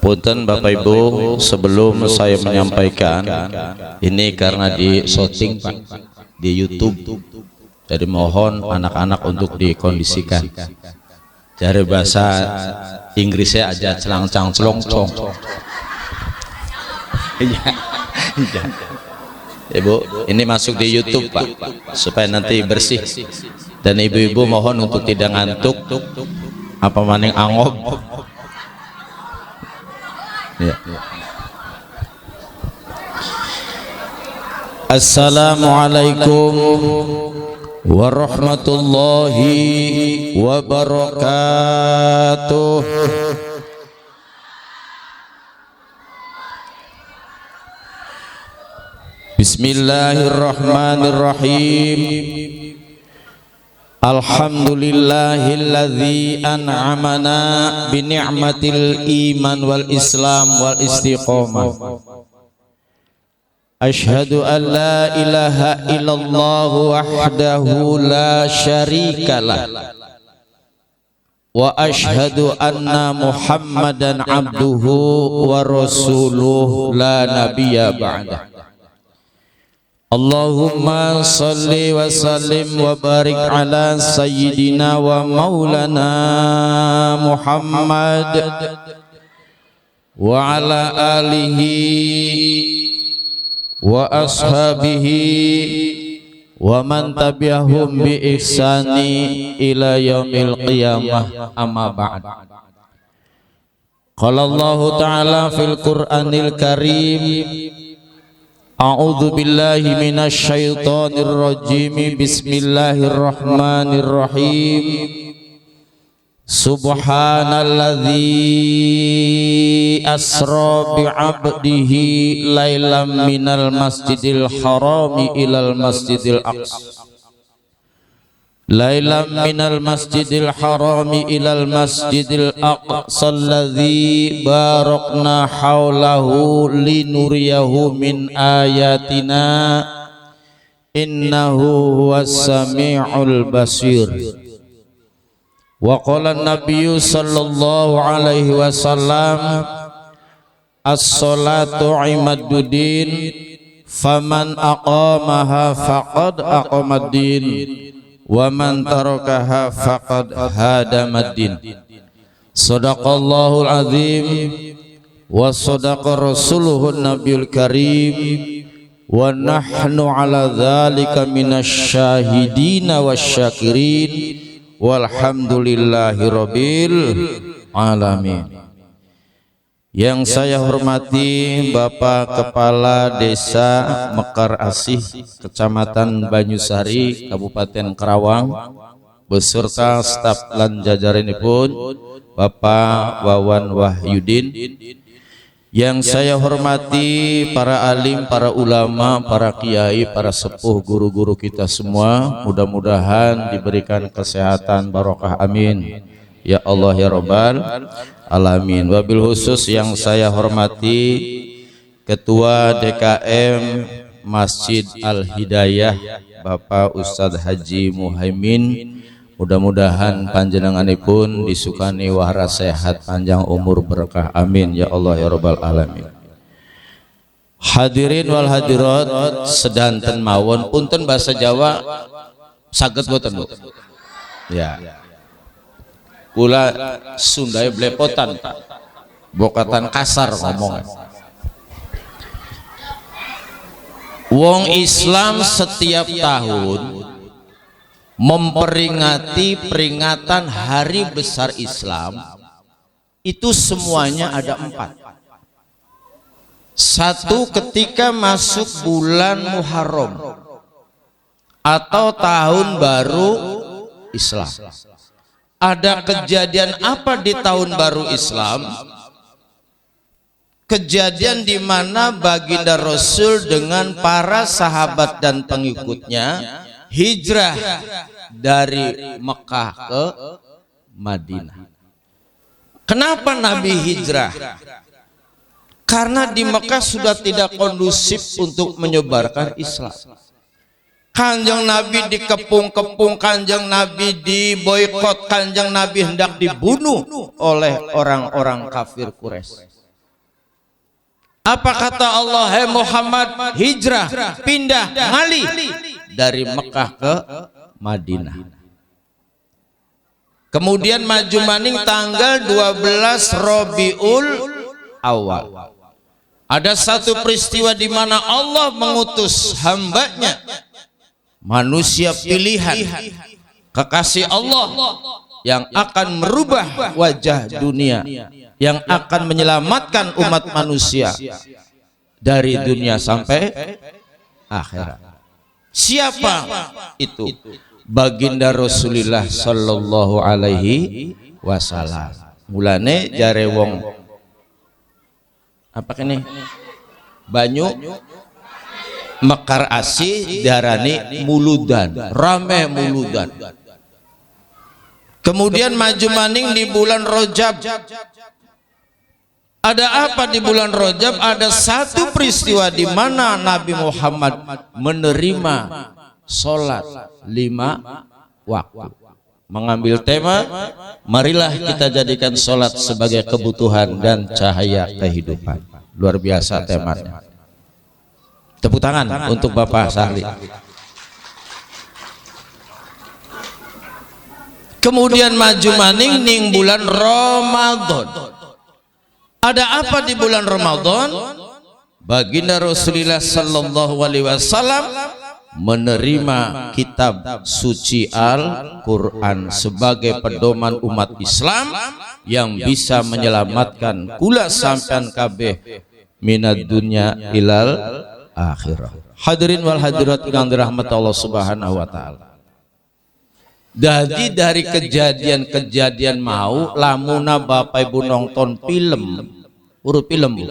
Punten Bapak Ibu, sebelum saya menyampaikan ini karena di shooting Pak di YouTube, jadi mohon anak-anak untuk dikondisikan. Dari bahasa Inggrisnya aja celang-cang celong-cong. Ibu, ini masuk di YouTube Pak, supaya nanti bersih. Dan ibu-ibu mohon untuk tidak ngantuk, apa maning angob. Ya. Assalamualaikum warahmatullahi wabarakatuh. Bismillahirrahmanirrahim. Alhamdulillahilladzi an'amana bi ni'matil iman wal islam wal istiqamah. Asyhadu an la ilaha illallah wahdahu la syarikalah wa asyhadu anna Muhammadan abduhu wa rasuluh la nabiyya ba'dah. Allahumma salli wa sallim wa barik ala sayyidina wa maulana Muhammad wa ala alihi wa ashabihi wa man tabi'ahum bi ihsani ila yaumil qiyamah, amma ba'd. Qala Allah ta'ala fil Qur'anil Karim, a'udzu billahi minasy syaithanir rajim. Bismillahirrahmanirrahim. Subhanalladzi asra bi'abdihi lailam minal masjidil harami ilal masjidil aqsa. Lailam minal masjidil harami ilal masjidil aqsa alladzi barakna haulahu linuriyahu min ayatina innahu huwas sami'ul basir. Wa qala an-nabiyyu sallallahu alaihi wasallam, as-salatu imaduddin faman aqamaha faqad aqamaddin wa man tarakaha faqad hadamaddin. Shadaqallahul azim wa shadaqa rasuluhun nabiyul karim wa nahnu ala dzalika minasy syahidina wasyakirin walhamdulillahi rabbil alamin. Yang saya hormati Bapak Kepala Desa Mekar Asih, Kecamatan Banyusari, Kabupaten Karawang, beserta staf lan jajaranipun, Bapak Wawan Wahyudin. Yang saya hormati para alim, para ulama, para kiai, para sepuh, guru-guru kita semua, mudah-mudahan diberikan kesehatan barokah, amin ya Allah ya Rabbal alamin. Wabil khusus yang saya hormati Ketua DKM Masjid Al Hidayah Bapak Ustadz Haji Muhaimin, mudah-mudahan panjenenganipun disukani wahara sehat, panjang umur, berkah, amin ya Allah ya Rabbal alamin. Hadirin wal hadirat sedanten mawon, punten bahasa Jawa saged boten Bu? Ya. Kula Sundai belepotan Pak, bokatan kasar ngomong. Wong Islam setiap tahun memperingati peringatan hari besar Islam itu semuanya ada 4. Satu, ketika masuk bulan Muharram atau tahun baru Islam. Ada kejadian apa di tahun baru Islam? Kejadian di mana baginda Rasul dengan para sahabat dan pengikutnya hijrah dari Mekah ke Madinah. Kenapa Nabi hijrah? Karena di Mekah sudah tidak kondusif untuk menyebarkan Islam. Kanjeng Nabi dikepung-kepung, Kanjeng Nabi diboikot, Kanjeng Nabi hendak dibunuh oleh orang-orang kafir Quraisy. Apa kata Allah? Hai Muhammad, hijrah, pindah, ngalih dari Mekah ke Madinah. Kemudian maju maning tanggal 12 Rabiul Awal. Ada satu peristiwa di mana Allah mengutus hambanya, manusia pilihan, kekasih Allah, yang akan merubah wajah dunia, yang akan menyelamatkan umat manusia dari dunia sampai akhirat. Siapa itu? Baginda Rasulullah sallallahu alaihi wasallam. Mulane jare wong apa kene banyu Mekar Asih darani muludan, rame muludan. Kemudian maju maning di bulan Rajab. Ada apa di bulan Rajab? Ada satu peristiwa di mana Nabi Muhammad menerima sholat 5 waktu. Mengambil tema, marilah kita jadikan sholat sebagai kebutuhan dan cahaya kehidupan. Luar biasa temanya. Tepuk tangan untuk Bapak Sahli. Kemudian maju maning ning bulan Ramadan. Ada apa di bulan Ramadan? Baginda Rasulullah sallallahu alaihi wasallam menerima kitab suci Al-Quran sebagai pedoman umat Islam yang bisa menyelamatkan kula sampean kabeh minad dunya ilal akhirah. Hadirin wal hadirat ingkang dirahmati Allah Subhanahu wa taala. Jadi dari kejadian-kejadian mau lamuna Bapak Ibu nonton film, urut film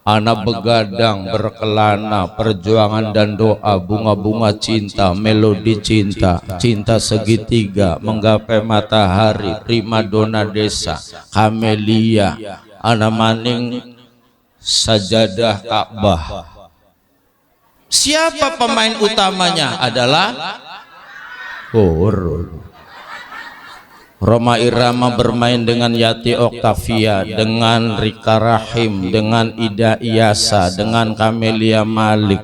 anak begadang, berkelana, perjuangan dan doa, bunga-bunga cinta, melodi cinta, cinta segitiga, menggapai matahari, primadona desa, kamelia, anak maning, sajadah Ka'bah. Siapa pemain utamanya? Adalah Roma Irama bermain dengan Yati Oktavia, dengan Rika Rahim, dengan Ida Iyasa, dengan Kamelia Malik.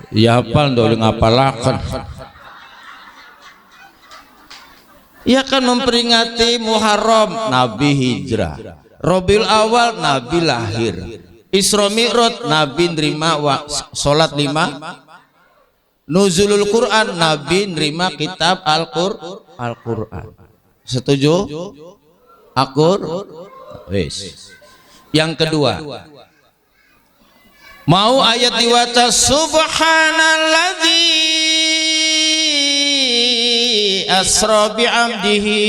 Ya hafal dong ngapalakan. Ia akan memperingati Muharram, Nabi hijrah. Rabiul Awal, Nabi lahir. Isra Mi'raj, Nabi nerima sholat 5. Nuzulul Quran, Nabi nerima kitab Al-Quran. Setuju? Wes. Yang kedua, mau ayat diwaca subhanalladzi asra bi'abdihi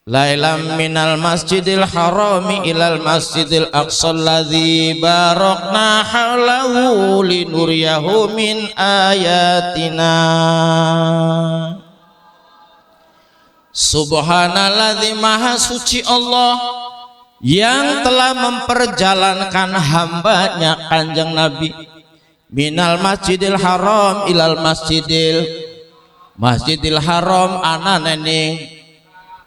lailam minal masjidil harami ilal masjidil aqsal ladzi barakna haulahu linuriyahu min ayatina. Subhanalladzi, maha suci Allah yang telah memperjalankan hambanya Kanjeng Nabi minal masjidil haram ilal masjidil haram ananening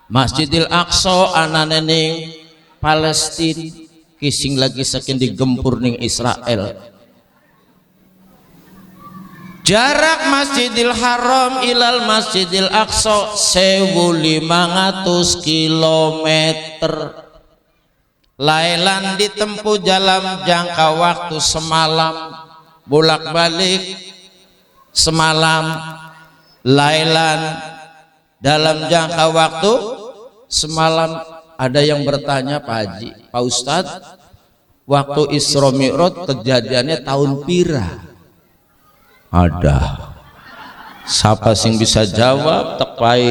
Masjidil Aqsa ananening Palestina, kising lagi saking digempur ning Israel. Jarak Masjidil Haram ilal Masjidil Aqsa 1500 kilometer. Lailan ditempuh dalam jangka waktu semalam, bolak-balik semalam. Lailan dalam jangka waktu semalam. Ada yang bertanya, Pak Haji, Pak Ustadz, waktu Isra Mi'raj kejadiannya tahun pira? Ada siapa sing bisa jawab? Tepai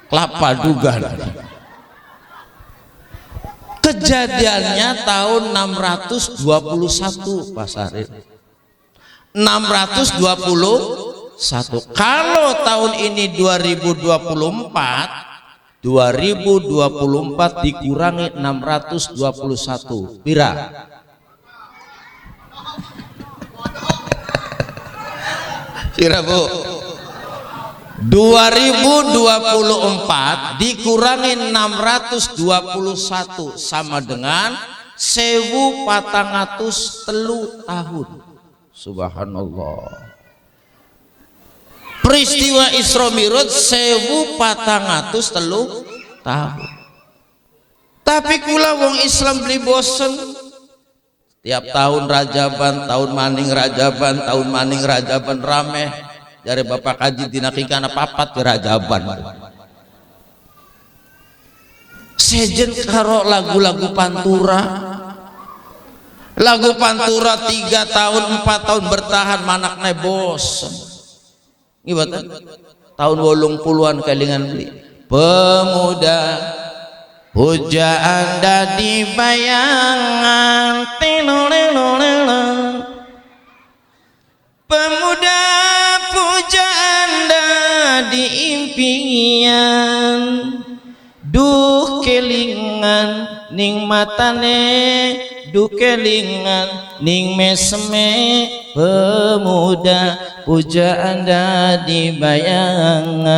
kelapa duga. Kejadiannya tahun 621 Pak Sarif, 621. Kalau tahun ini 2024 dikurangi 621 pira? Pira Bu? 2024 dikurangi 621 sama dengan 1403 tahun. Subhanallah. Peristiwa Isra Mi'raj 1403 tahun. Tapi kula wong Islam beli bosen. Tiap tahun Rajaban, tahun maning Rajaban, tahun maning Rajaban rame. Dari Bapak Kaji dina kikana papat ke Rajaban. Sejen karo lagu-lagu pantura. Lagu pantura 3 tahun 4 tahun bertahan manaknya bosen. Gimana? Tahun 80-an kelingan beli. Pemuda puja Anda di bayangan. Pemuda puja Anda di impian. Duh kelingan ning matane, duh kelingan ning meseme. Pemuda puja Anda di bayangan.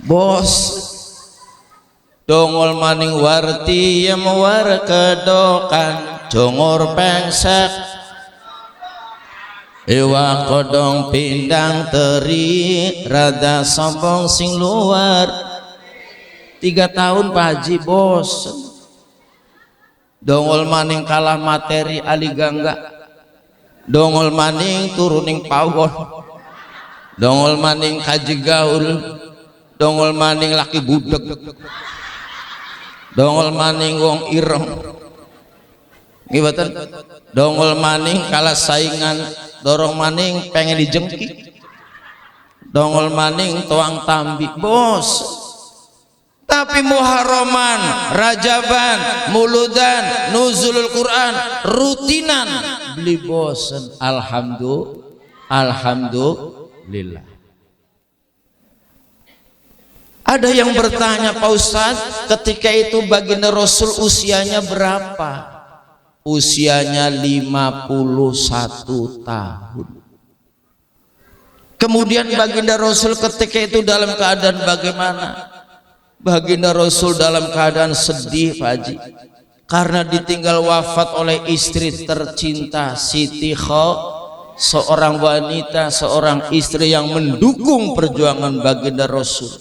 Bos dongol maning warti yang war kedokan jongor pengsek Ewa kodong pindang teri rada sombong sing luar. 3 tahun Pak Haji bosen. Dongol maning kalah materi ali gangga. Dongol maning turuning pawon. Dongol maning kaji gaul. Dongol maning laki budek. Dongol maning wong ireng. Ngibatan dongol maning kalah saingan. Dorong maning pengen dijengki. Dongol maning tuang tambi bos. Tapi Muharraman, Rajaban, Muludan, Nuzulul Quran rutinan beli bosen. Alhamdulillah. Ada yang bertanya, Pak Ustadz, ketika itu baginda Rasul usianya berapa? Usianya 51 tahun. Kemudian baginda Rasul ketika itu dalam keadaan bagaimana? Baginda Rasul dalam keadaan sedih, Pak Haji, karena ditinggal wafat oleh istri tercinta Siti Khawatir, seorang wanita, seorang istri yang mendukung perjuangan baginda Rasul.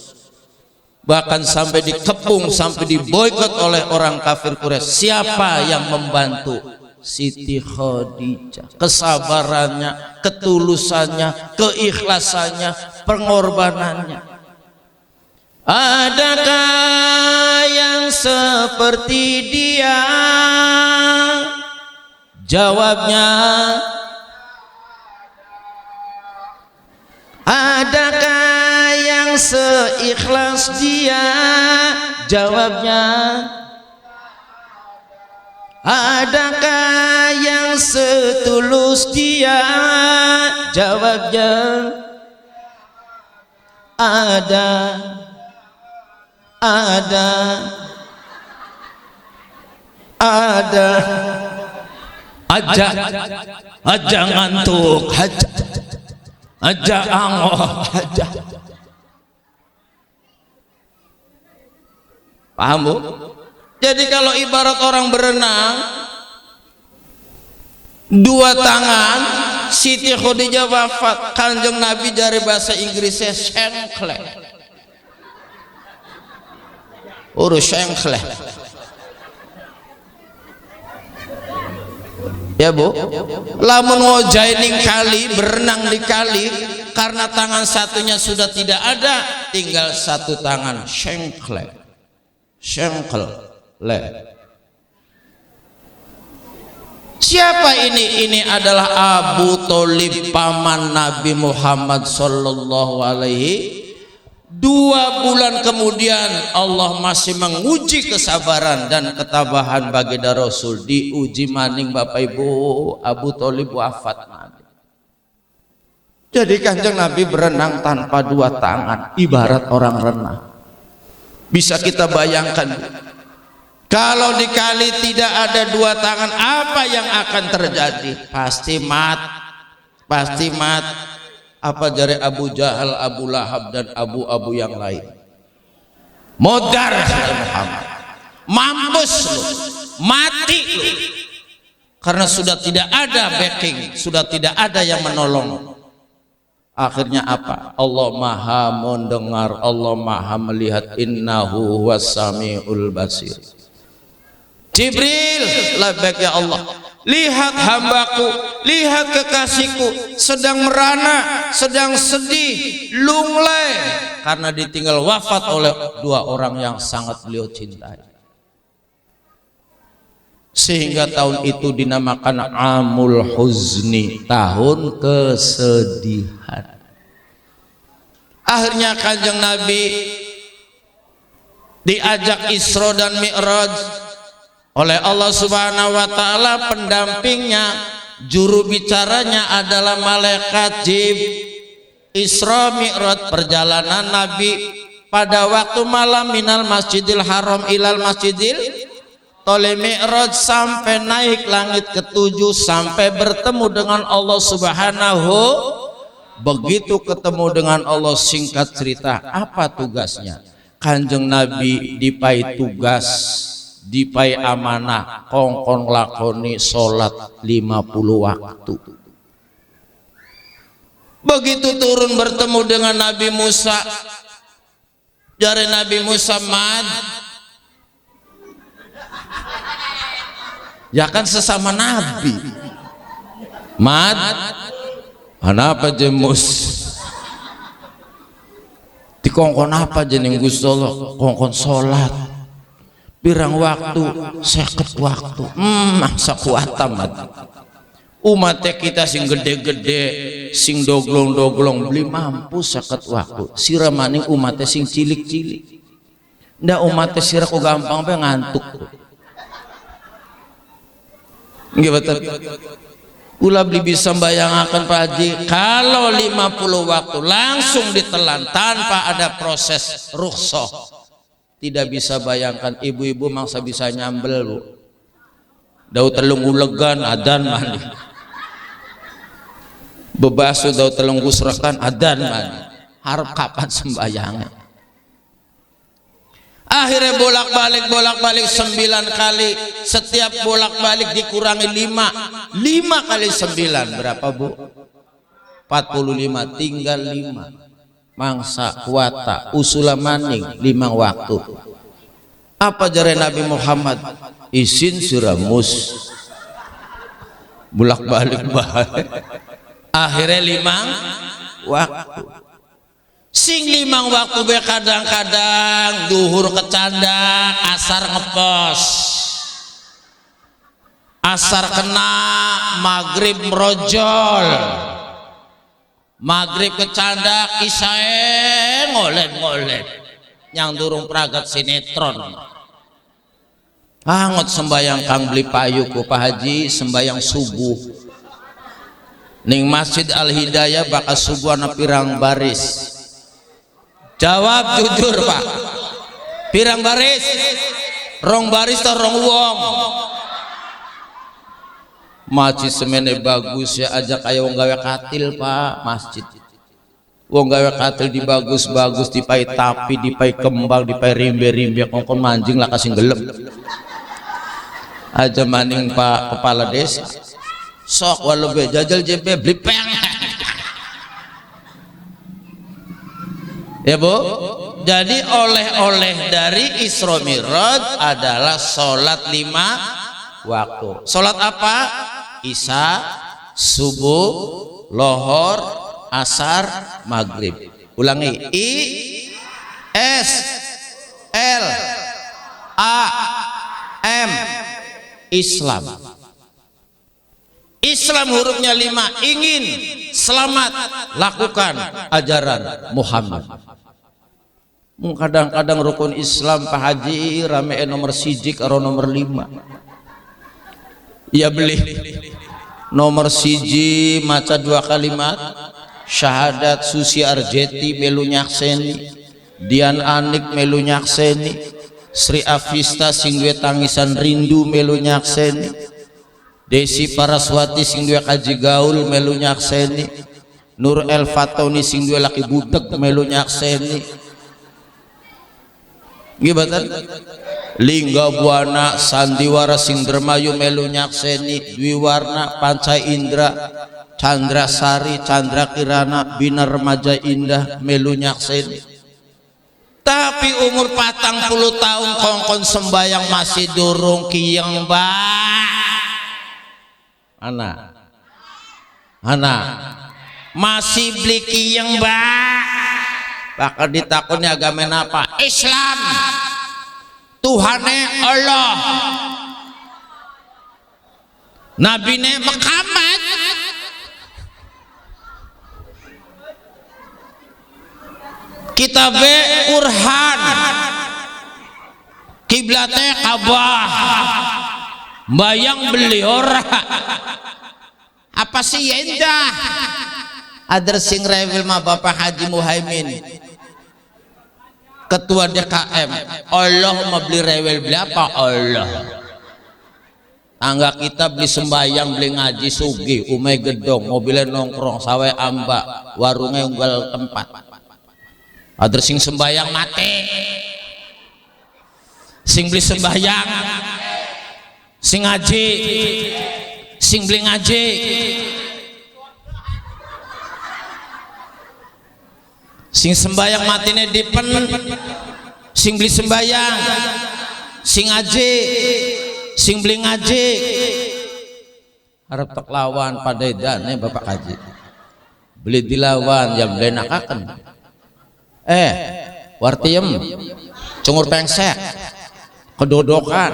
Bahkan sampai dikepung, sampai diboikot oleh orang kafir Quraisy. Siapa yang membantu? Siti Khadijah. Kesabarannya, ketulusannya, keikhlasannya, pengorbanannya. Adakah yang seperti dia? Jawabnya, adakah yang seikhlas dia? Jawabnya, adakah yang setulus dia? Jawabnya, ada. Aja ngantuk, aja angoh, aja. Paham Bu? Jadi kalau ibarat orang berenang, 2 tangan, Siti Khadijah wafat, Kanjeng Nabi dari bahasa Inggrisnya sengklek. Urus sengklek. Ya Bu, lamun ngojaining kali, berenang di kali, karena tangan satunya sudah tidak ada, tinggal 1 tangan, sengklek. Siapa ini? Ini adalah Abu Thalib, paman Nabi Muhammad sallallahu alaihi. 2 bulan kemudian Allah masih menguji kesabaran dan ketabahan baginda Rasul. Diuji maning Bapak Ibu, Abu Thalib wafat Nabi. Jadi Kanjeng Nabi berenang tanpa 2 tangan, ibarat orang renang. Bisa kita bayangkan, kalau di kali tidak ada 2 tangan, apa yang akan terjadi? Pasti pasti mat. Apa jari Abu Jahal, Abu Lahab dan Abu yang lain? Modar Muhammad, mampus lu, mati lu, karena sudah tidak ada backing, sudah tidak ada yang menolong. Akhirnya apa? Allah maha mendengar, Allah maha melihat, innahu huwas samiul basir. Jibril, labbaik ya Allah, lihat hambaku, lihat kekasihku sedang merana, sedang sedih, lunglai karena ditinggal wafat oleh dua orang yang sangat beliau cintai. Sehingga tahun itu dinamakan Amul Huzni, tahun kesedihan. Akhirnya Kanjeng Nabi diajak Isra dan Mi'raj oleh Allah Subhanahu wa taala. Pendampingnya, juru bicaranya adalah malaikat Jibril. Isra Mi'raj, perjalanan Nabi pada waktu malam minal Masjidil Haram ilal Masjidil Tole Mi'raj, sampai naik langit ketujuh, sampai bertemu dengan Allah Subhanahu. Begitu ketemu dengan Allah, singkat cerita apa tugasnya? Kanjeng Nabi dipai tugas, dipai amanah, kongkong lakoni sholat 50 waktu. Begitu turun bertemu dengan Nabi Musa, jari Nabi Musa, mad, ya kan sesama Nabi, mad, kenapa jemus? Dikongkon apa jeneng Gusti Allah? Kongkon sholat pirang waktu, 50 waktu. Masa kuat amat. Umat kita sing gede-gede, sing doglong-doglong, beli mampu 50 waktu. Siramaning umatnya sing cilik-cilik. Ndak umatnya sira kok gampang pe ngantuk. Nggih betul. Ulah beli bisa membayangkan Pak Haji, kalau 50 waktu langsung ditelan tanpa ada proses rukhsah, tidak bisa bayangkan. Ibu-ibu mangsa bisa nyambel bu, daud telung ulegan adan mandi, bebasu daud telung gusrekan adan mandi, harap kapan sembayangnya? Akhirnya bolak-balik 9 kali, setiap bolak-balik dikurangi 5 kali 9 berapa bu? 45, tinggal 5. Mangsa kuata usula maning 5 waktu. Apa jare Nabi Muhammad? Isin siramus, bolak-balik akhirnya 5 waktu. Sing 5 waktu be kadang-kadang duhur kecandak, asar ngepos, asar kena, maghrib merojol, maghrib kecandak, isae ngolet-ngolet, yang durung peragat sinetron. Angot sembayang kang beli payu ku Pak Haji, sembayang subuh ning Masjid Al Hidayah bakal subuh ana pirang baris. Jawab jujur Pak, pirang baris? Rong baris atau rong wong? Masjid semene bagus ya, ajak ayo wong gawe katil Pak, masjid wong gawe katil di bagus-bagus, dipai tapi, dipai kembang, dipai rimbe-rimbe, kongkon manjing lah kasih gelem aja maning Pak kepala desa. Sok walau be jajal JP beli peng ya bu. Jadi oleh-oleh dari Isra Mi'raj adalah sholat 5 waktu. Sholat apa? Isya, subuh, lohor, asar, maghrib. Ulangi, I S L A M, Islam. Islam hurufnya 5, ingin selamat lakukan ajaran Muhammad. Kadang-kadang rukun Islam Pak Haji rame nomor 1 karo nomor 5. Ya beli nomor 1 maca 2 kalimat syahadat, Susi Arjeti melu nyakseni, Dian Anik melu nyakseni, Sri Avista sing duwe tangisan rindu melu nyakseni, Desi Paraswati sing dua kaji gaul melu nyakseni, Nur El Fatoni sing dua laki budeg melu nyakseni. Gibatan Lingga Buana Sandiwara sing Dermayu melu nyakseni, Dwi Warna Panca Indra Chandra Sari Chandra Kirana Bina Remaja Indah melu nyakseni. Tapi umur 40 tahun kongkon sembayang masih durung kiyeng anak masih beli kiyeng bakal ditakuni agama apa? Islam. Tuhane Allah, Nabine Muhammad. Kitabe Qur'an, kiblatnya Ka'bah, bayang beli ora apa sih ya indah. Ada sing rewel mah Bapak Haji Muhaimin, ketua DKM. Allah mau beli rewel beli apa? Allah. Tangga kita beli sembayang beli ngaji sugi umai gedong mobilnya nongkrong sawe amba warungnya unggal tempat. Ada sing sembayang mati, sing beli sembayang, sing ngaji, sing beli ngaji, sing sembayang matine dipen, sing beli sembayang, sing ngaji, sing beli ngaji. Harap tak lawan pada edane Bapak Haji, beli dilawan yang beli nakaken. Wartiem cungur pengsek kedodokan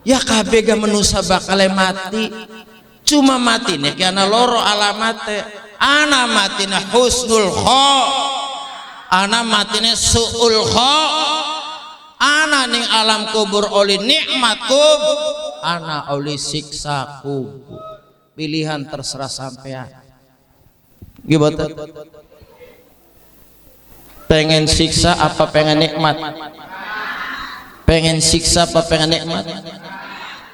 ya kabeh manusia bakal mati, cuma mati nih karena loro alamate. Ana matine husnul kho, ana matine suul kho, ana ning alam kubur oli nikmat kub, ana oli siksa kubur. Pilihan terserah sampean. Gimana? Pengen siksa apa pengen nikmat? Pengen siksa apa pengen nikmat?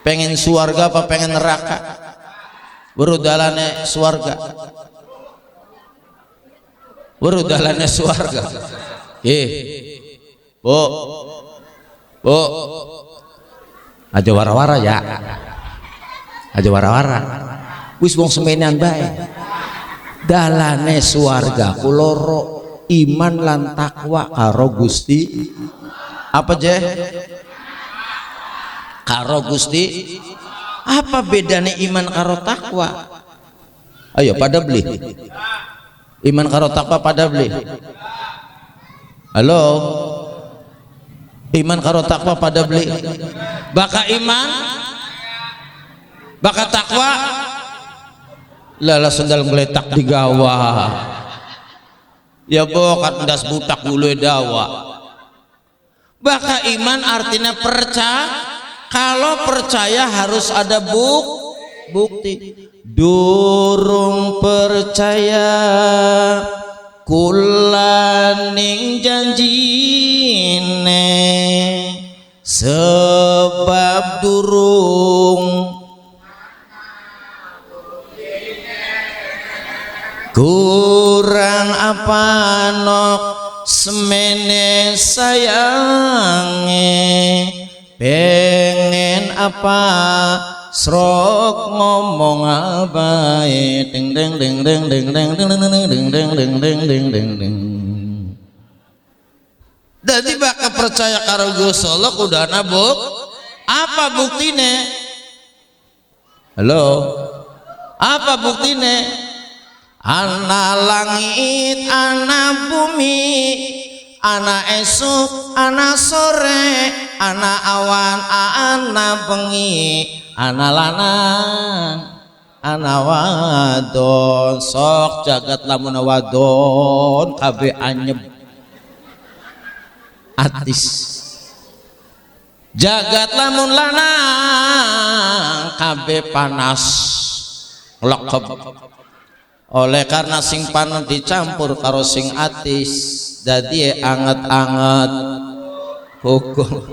Pengen surga apa pengen neraka? Berudalane surga, berudalane surga. Bu, aja wara-wara ya, aja wara-wara. Wis wong semenan bae. Dalane surga kuloro iman lan takwa karo Gusti apa je? Karo Gusti. Apa bedanya iman karo takwa? Ayo pada beli. Iman karo takwa pada beli. Halo. Iman karo takwa pada beli. Baka iman, baka takwa. Lala sendal ngeletak di gawah. Ya bokat ndas butak dulu dawa. Baka iman artinya percaya. Kalau percaya harus ada bukti. Durung percaya kulaning janjine sebab durung kurang apa nok semene sayange pengen apa srok ngomong abae ding ding ding ding ding ding ding ding ding ding ding ding ding ding ding. Jadi bakal percaya karo Gusti Allah kudu ana apa buktine? Halo. Apa buktine? Ana langit, ana bumi, ana esuk, ana sore, ana awan, ana bengi, ana lanang, ana wadon. Sok jagat lamun wadon kabeh anyep atis. Jagat lamun lanang kabeh panas lekep. Oleh karena sing panas dicampur karo sing atis jadi anget-anget hukum.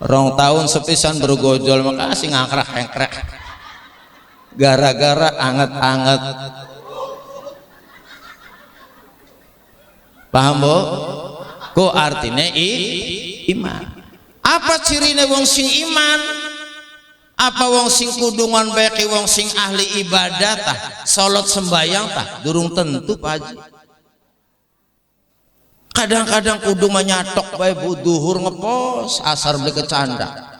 Rong tahun sepisan bergojol maka sing ngangkrek-ngkrek gara-gara anget-anget. Paham bu? Ku artinya iman. Apa cirine wong sing iman? Apa wong sing kudungan baik wong sing ahli ibadah tah, salat sembayang tah, durung tentu Pak Haji. Kadang-kadang kudu nyatok bae bu duhur ngepos, asar beli kecanda.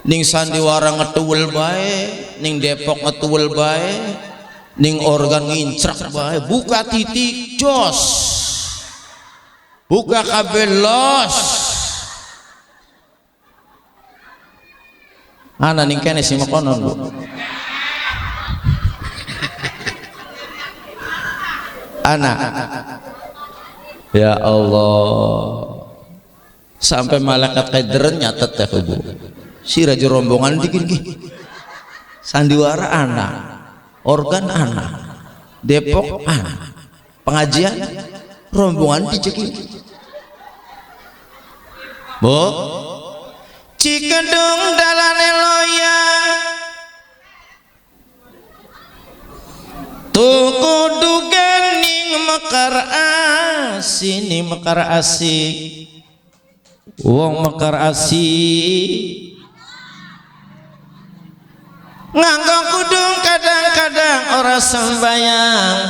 Ning sandiwara ngetuwel bae, ning Depok ngetuwel bae, ning organ ngincrak bae, buka titik jos. Buka kabel los. Ana ning kene sing makonon bu. Anak. Ya Allah. Sampai malaikat kaideren nyatet teh bu. Si raja rombongan dikit sandiwara anak, organ anak, Depok anak, pengajian rombongan dicekin. Bu, Cikedung dalane loyang, tuku duganing mekar asi, ni mekar asi, wong mekar asi. Nganggo kudung kadang-kadang ora sembayang,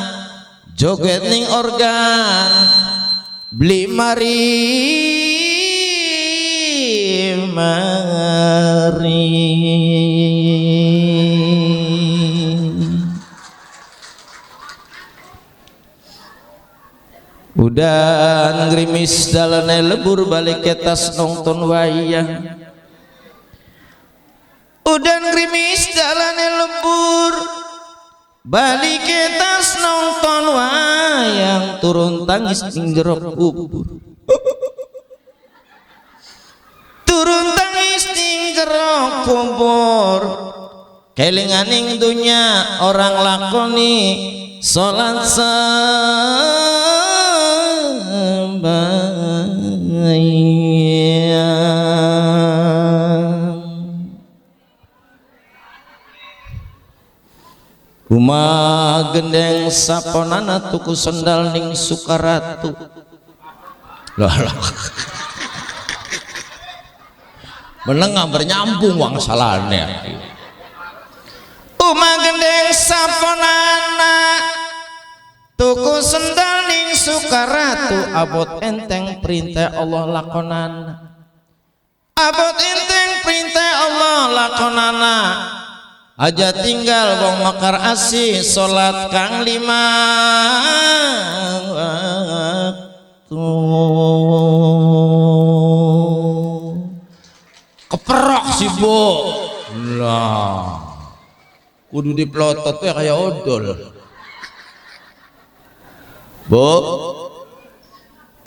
joget ning organ, beli mari udan ngrimis dalane lebur balik ketas nonton wayang. Udan ngrimis dalane lebur balik ketas nonton wayang, turun tangis ning jero kubur. Turun tangis ning jero kubur, kelinganing dunya orang lakoni salat Uma gendeng saponana tuku sendal ning Sukaratu. Loh. Menengah bernyambung wang salane. Uma gendeng saponana tuku sendal ning Sukaratu, abot enteng perintah Allah lakonan. Abot enteng perintah Allah lakonana. Aja tinggal wong mekar asih salat kang 5 waktu. Keperok si bu lah, kudu diplotot ya kayak odol. Bu,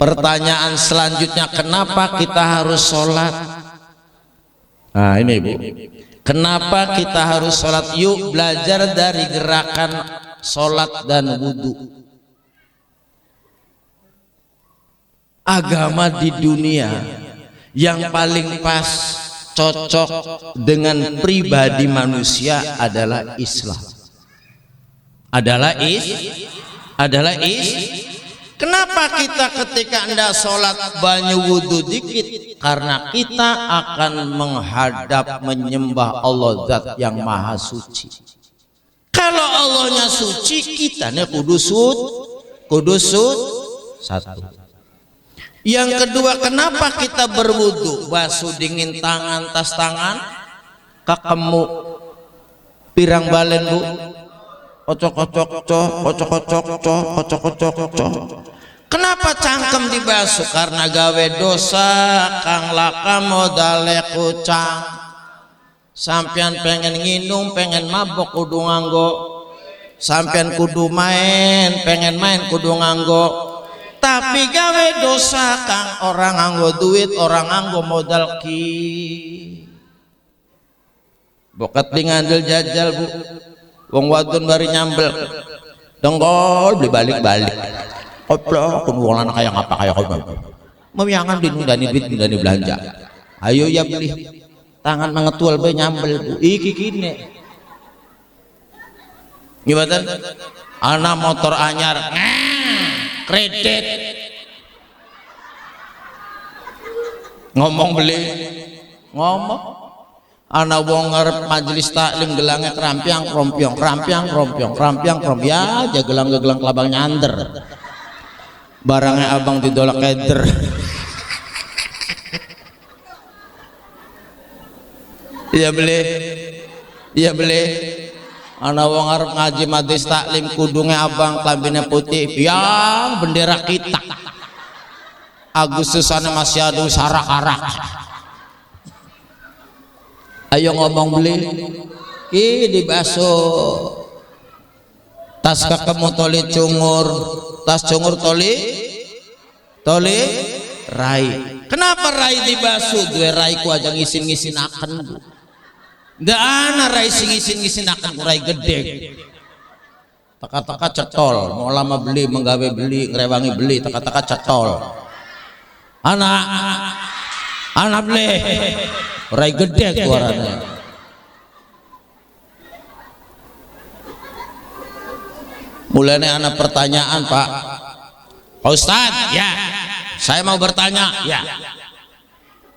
pertanyaan selanjutnya, kenapa kita harus sholat? Nah ini bu, kenapa kita harus sholat? Yuk belajar dari gerakan sholat dan wudhu. Agama di dunia yang paling pas cocok dengan pribadi manusia adalah Islam. Kenapa kita ketika anda sholat banyu wudhu dikit? Karena kita akan menghadap menyembah Allah Zat yang maha suci. Kalau Allahnya suci, kitanya kudusut satu. Yang kedua, kenapa kita berwudhu? Basuh dingin tangan, tas tangan, kakemu pirang balen bu, kocok-kocok. Kenapa cangkem dibasuh? Karena gawe dosa kang laka modale kucang. Sampean pengen nginum, pengen mabok kudu nganggo. Sampean kudu main, pengen main kudu nganggo. Tapi gawe dosa kang orang nganggo duit, orang nganggo modal ki. Bokat di ngandel jajal bu, wong wadon bari nyambel, dengkol beli balik-balik. Koplo, wong lanang kayak ngapa kayak kau mau yangan dinundani duit, dinundani belanja. Ayo ya beli. tangan mengetual be nyambel Bu iki kene gimana anak motor anyar kredit ngomong beli ngomong anak wong ngarep majelis taklim gelangnya kerampiang krompiong ya aja gelang kelabang nyander barangnya abang didolak keder iya beli anak wong ngarep ngaji majelis taklim kudungnya abang kelambinnya putih yang bendera kita Agustusannya masih ada sarak-arak ayo ngomong beli di baso tas kakakmu toli cungur tas cungur toli rai kenapa rai di baso dua rai ku aja ngisin akan Bu nggak ana rai sing ngisin akan rai gede taka cetol mau lama beli menggawe beli ngerewangi beli taka cetol anak beli rai gede suaranya mulanya anak pertanyaan Pak Ustadz ya saya mau bertanya ya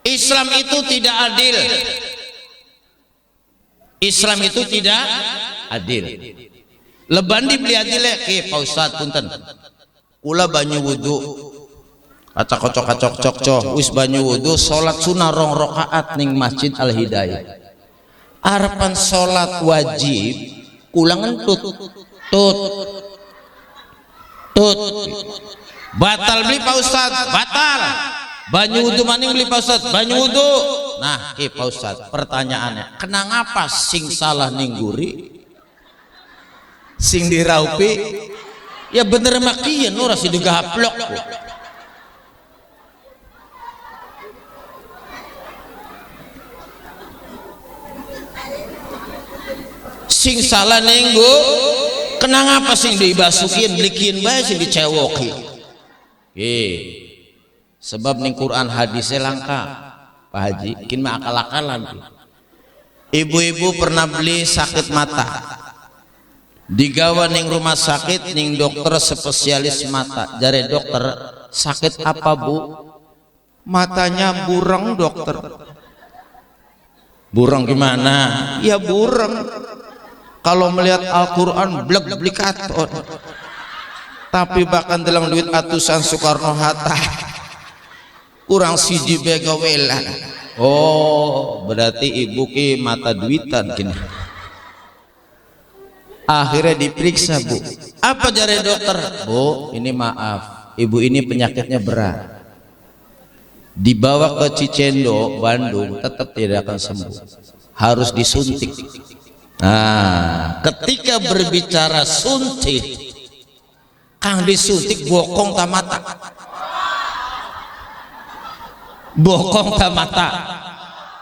Islam itu tidak adil leban dibeli adil ya Pak Ustadz punten kula banyu wudu kacok wis banyu wudu salat sunah 2 rakaat ning Masjid Al Hidayah harapan salat wajib kula ngentut batal beli Pak Ustad batal banyu wudu maning beli Pak Ustad banyu wudu nah Pak Ustad pertanyaannya kenapa sing salah ning guri sing diraupi ya bener makian ora si digaplok sing salah nenggo kenang apa sing dibasukin belikin bae sing dicewoki sebab ning Quran hadisnya langka Pak Haji kin mah akal-akalan ibu-ibu pernah beli sakit mata digawa ning rumah sakit ning dokter spesialis mata jare dokter sakit apa Bu matanya bureng dokter bureng gimana ya bureng kalau melihat Al-Quran blek-blikaton tapi bahkan dalam duit atusan Soekarno-Hatta kurang siji begawelan oh berarti ibu ki mata duitan kini akhirnya diperiksa Bu apa jare dokter Bu ini maaf ibu ini penyakitnya berat dibawa ke Cicendo Bandung tetap tidak akan sembuh harus disuntik. Nah, ketika berbicara suntik, kang disuntik bokong tamata,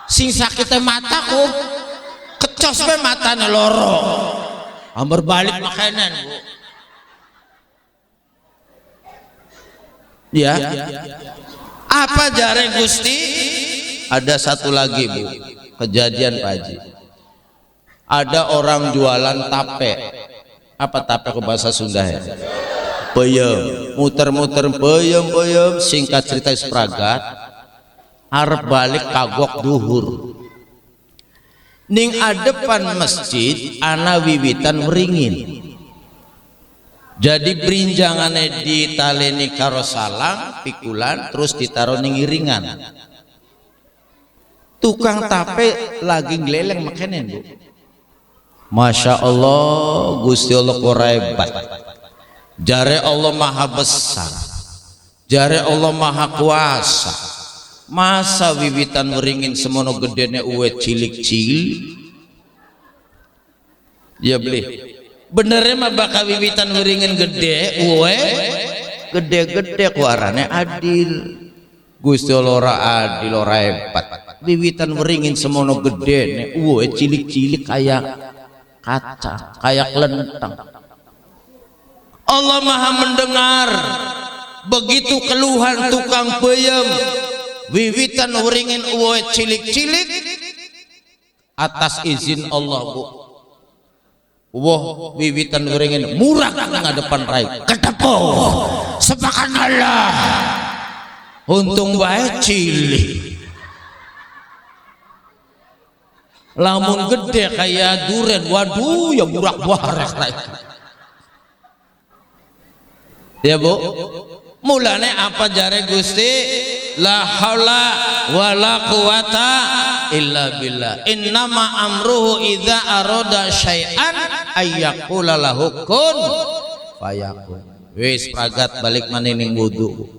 sing sakitnya mataku, kecos be matanya loro, amber balik makanan Bu, ya, apa jare Gusti? Ada satu lagi Bu, kejadian Pak Haji. Ada orang jualan tape. Apa tape ke bahasa Sunda ya? Peyem, muter-muter peyem, singkat cerita sepragat arep balik kagok duhur ning adepan masjid ana wiwitan weringin jadi berinjangannya ditaleni karo salang pikulan terus ditaruh ning iringan tukang tape lagi ngeleleng makenen Bu. Masya Allah Gusti Allah korebat jare Allah maha besar jare Allah maha kuasa masa wiwitan meringin semono gedene uwe cilik-cilik ya beli benernya mah bakal wiwitan meringin gede uwe gede-gede kuarane adil Gusti Allah ora adil ora hebat wiwitan meringin semono gedene uwe cilik-cilik kayak kaca kayak lentang Allah maha mendengar begitu keluhan tukang peyem wiwitan uringin uwe cilik-cilik atas izin Allah Bu. Wah wiwitan gorengan murah kan ngadepan rai ketepuh sepakan Allah untung bae cilik lamun gede kayak duren waduh ya burak buarak rai ya Bu. Mulane apa jare Gusti la haula wala quwata illa billah innama amruhu idza arada syai'an ayyaqula lahu kun fayakun. Wis pragat balik maneh ning wudu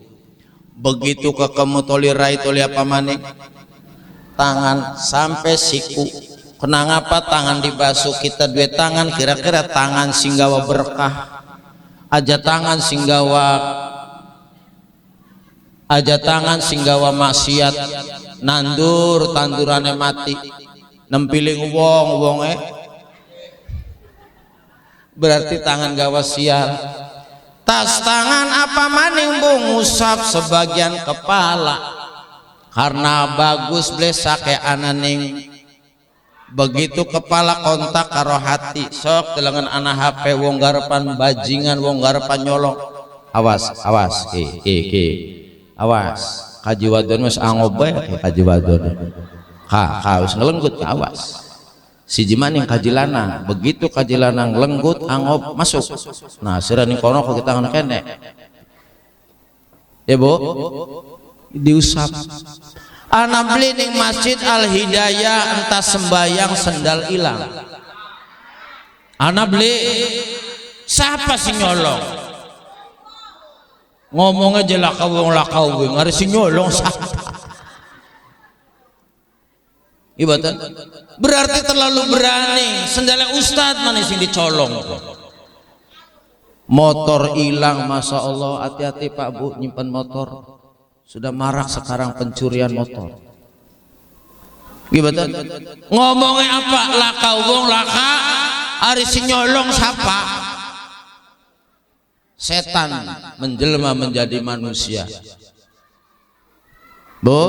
begitu ke kamu toli rai toli apa maneh tangan sampai siku kenang apa tangan dibasuh kita dua tangan kira-kira tangan singgawa berkah aja tangan singgawa maksiat nandur tandurane mati nempiling wong berarti tangan gawa sial tas tangan apa maning Bu ngusap sebagian kepala karena bagus blesake ananing begitu kepala kontak karo hati sok telengan anak HP wong garepan bajingan wong garepan nyolong awas awas kaji wadon mas angobe kaji wadon kaus ngelenggut awas si jimaning kaji lanang begitu kaji lanang lenggut angob masuk nah sirani kono kok kita kene ya Bu diusap anak beli ning Masjid Al Hidayah entah sembayang sendal hilang anak beli siapa sih nyolong ngomongnya aja lakau ngari si nyolong ibadah berarti terlalu berani sendalnya Ustadz mana sih dicolong motor hilang Masya Allah hati-hati Pak Bu nyimpan motor sudah marak sekarang pencurian motor gimana ngomongnya apa lakau laka hari si nyolong siapa setan menjelma menjadi manusia Bu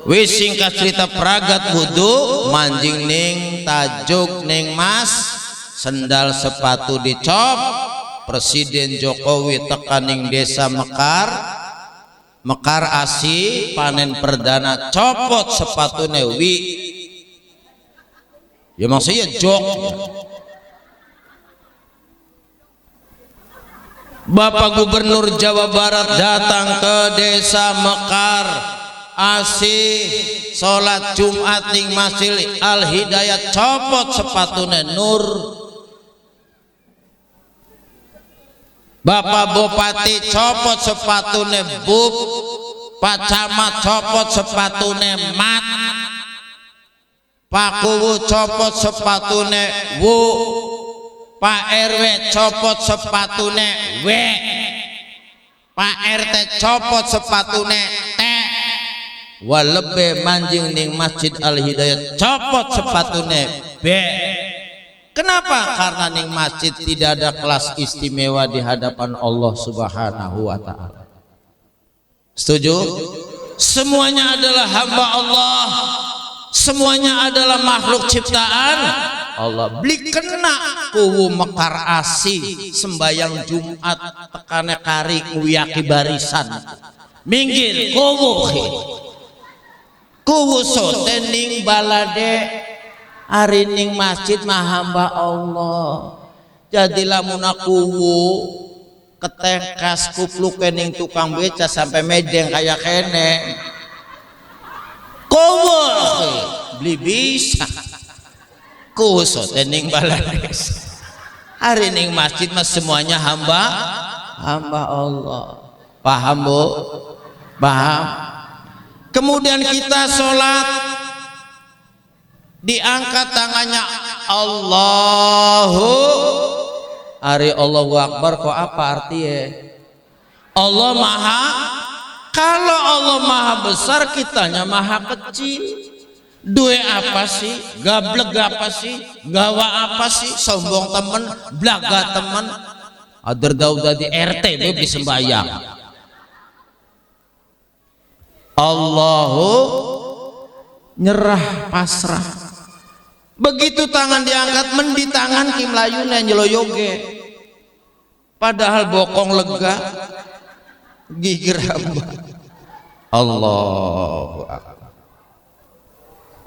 wis singkat cerita pragat wudu manjing ning tajuk ning mas sendal sepatu dicop Presiden Jokowi tekaning desa Mekar Asi panen perdana copot sepatune wi ya maksudnya jok Bapak Gubernur Jawa Barat datang ke desa Mekar Asi sholat Jumat ning Masjid Al Hidayah copot sepatune Nur Bapak Bupati copot sepatune Bub Pak Camat copot sepatune Mat Pak Kuwu copot sepatune Wu Pak RW copot sepatune W Pak RT copot sepatune T walebe manjing ning Masjid Al Hidayah copot sepatune B. Kenapa? Karena ning masjid tidak ada kelas istimewa di hadapan Allah Subhanahu wa Ta'ala. Setuju? Semuanya adalah hamba Allah, semuanya adalah makhluk ciptaan Allah. Beli kena kuwu Mekar Asi sembayang Jumat tekane kari nguyaki barisan minggir kuwu sotening balade hari ning masjid mah hamba Allah. Jadilah munakuwu ketengkas kupluk kening tukang beca sampai medeng kayak kene kuwu beli bisa kuwu sotening balades hari ning masjid mah semuanya hamba Allah. Paham Bu? Paham? Kemudian kita sholat diangkat tangannya Allahu hari Allahu Akbar kok apa artinya? Allah maha, kalau Allah maha besar kitanya maha kecil. Due apa sih? Gablek apa sih? Gawa apa sih? Sombong temen, blaga temen. Ader dauda di RT di sembahyang. Allahu nyerah pasrah. Begitu tangan diangkat mendi tangan Kim Layune nyeloyoge, padahal bokong lega gigir hamba. Allahu Akbar.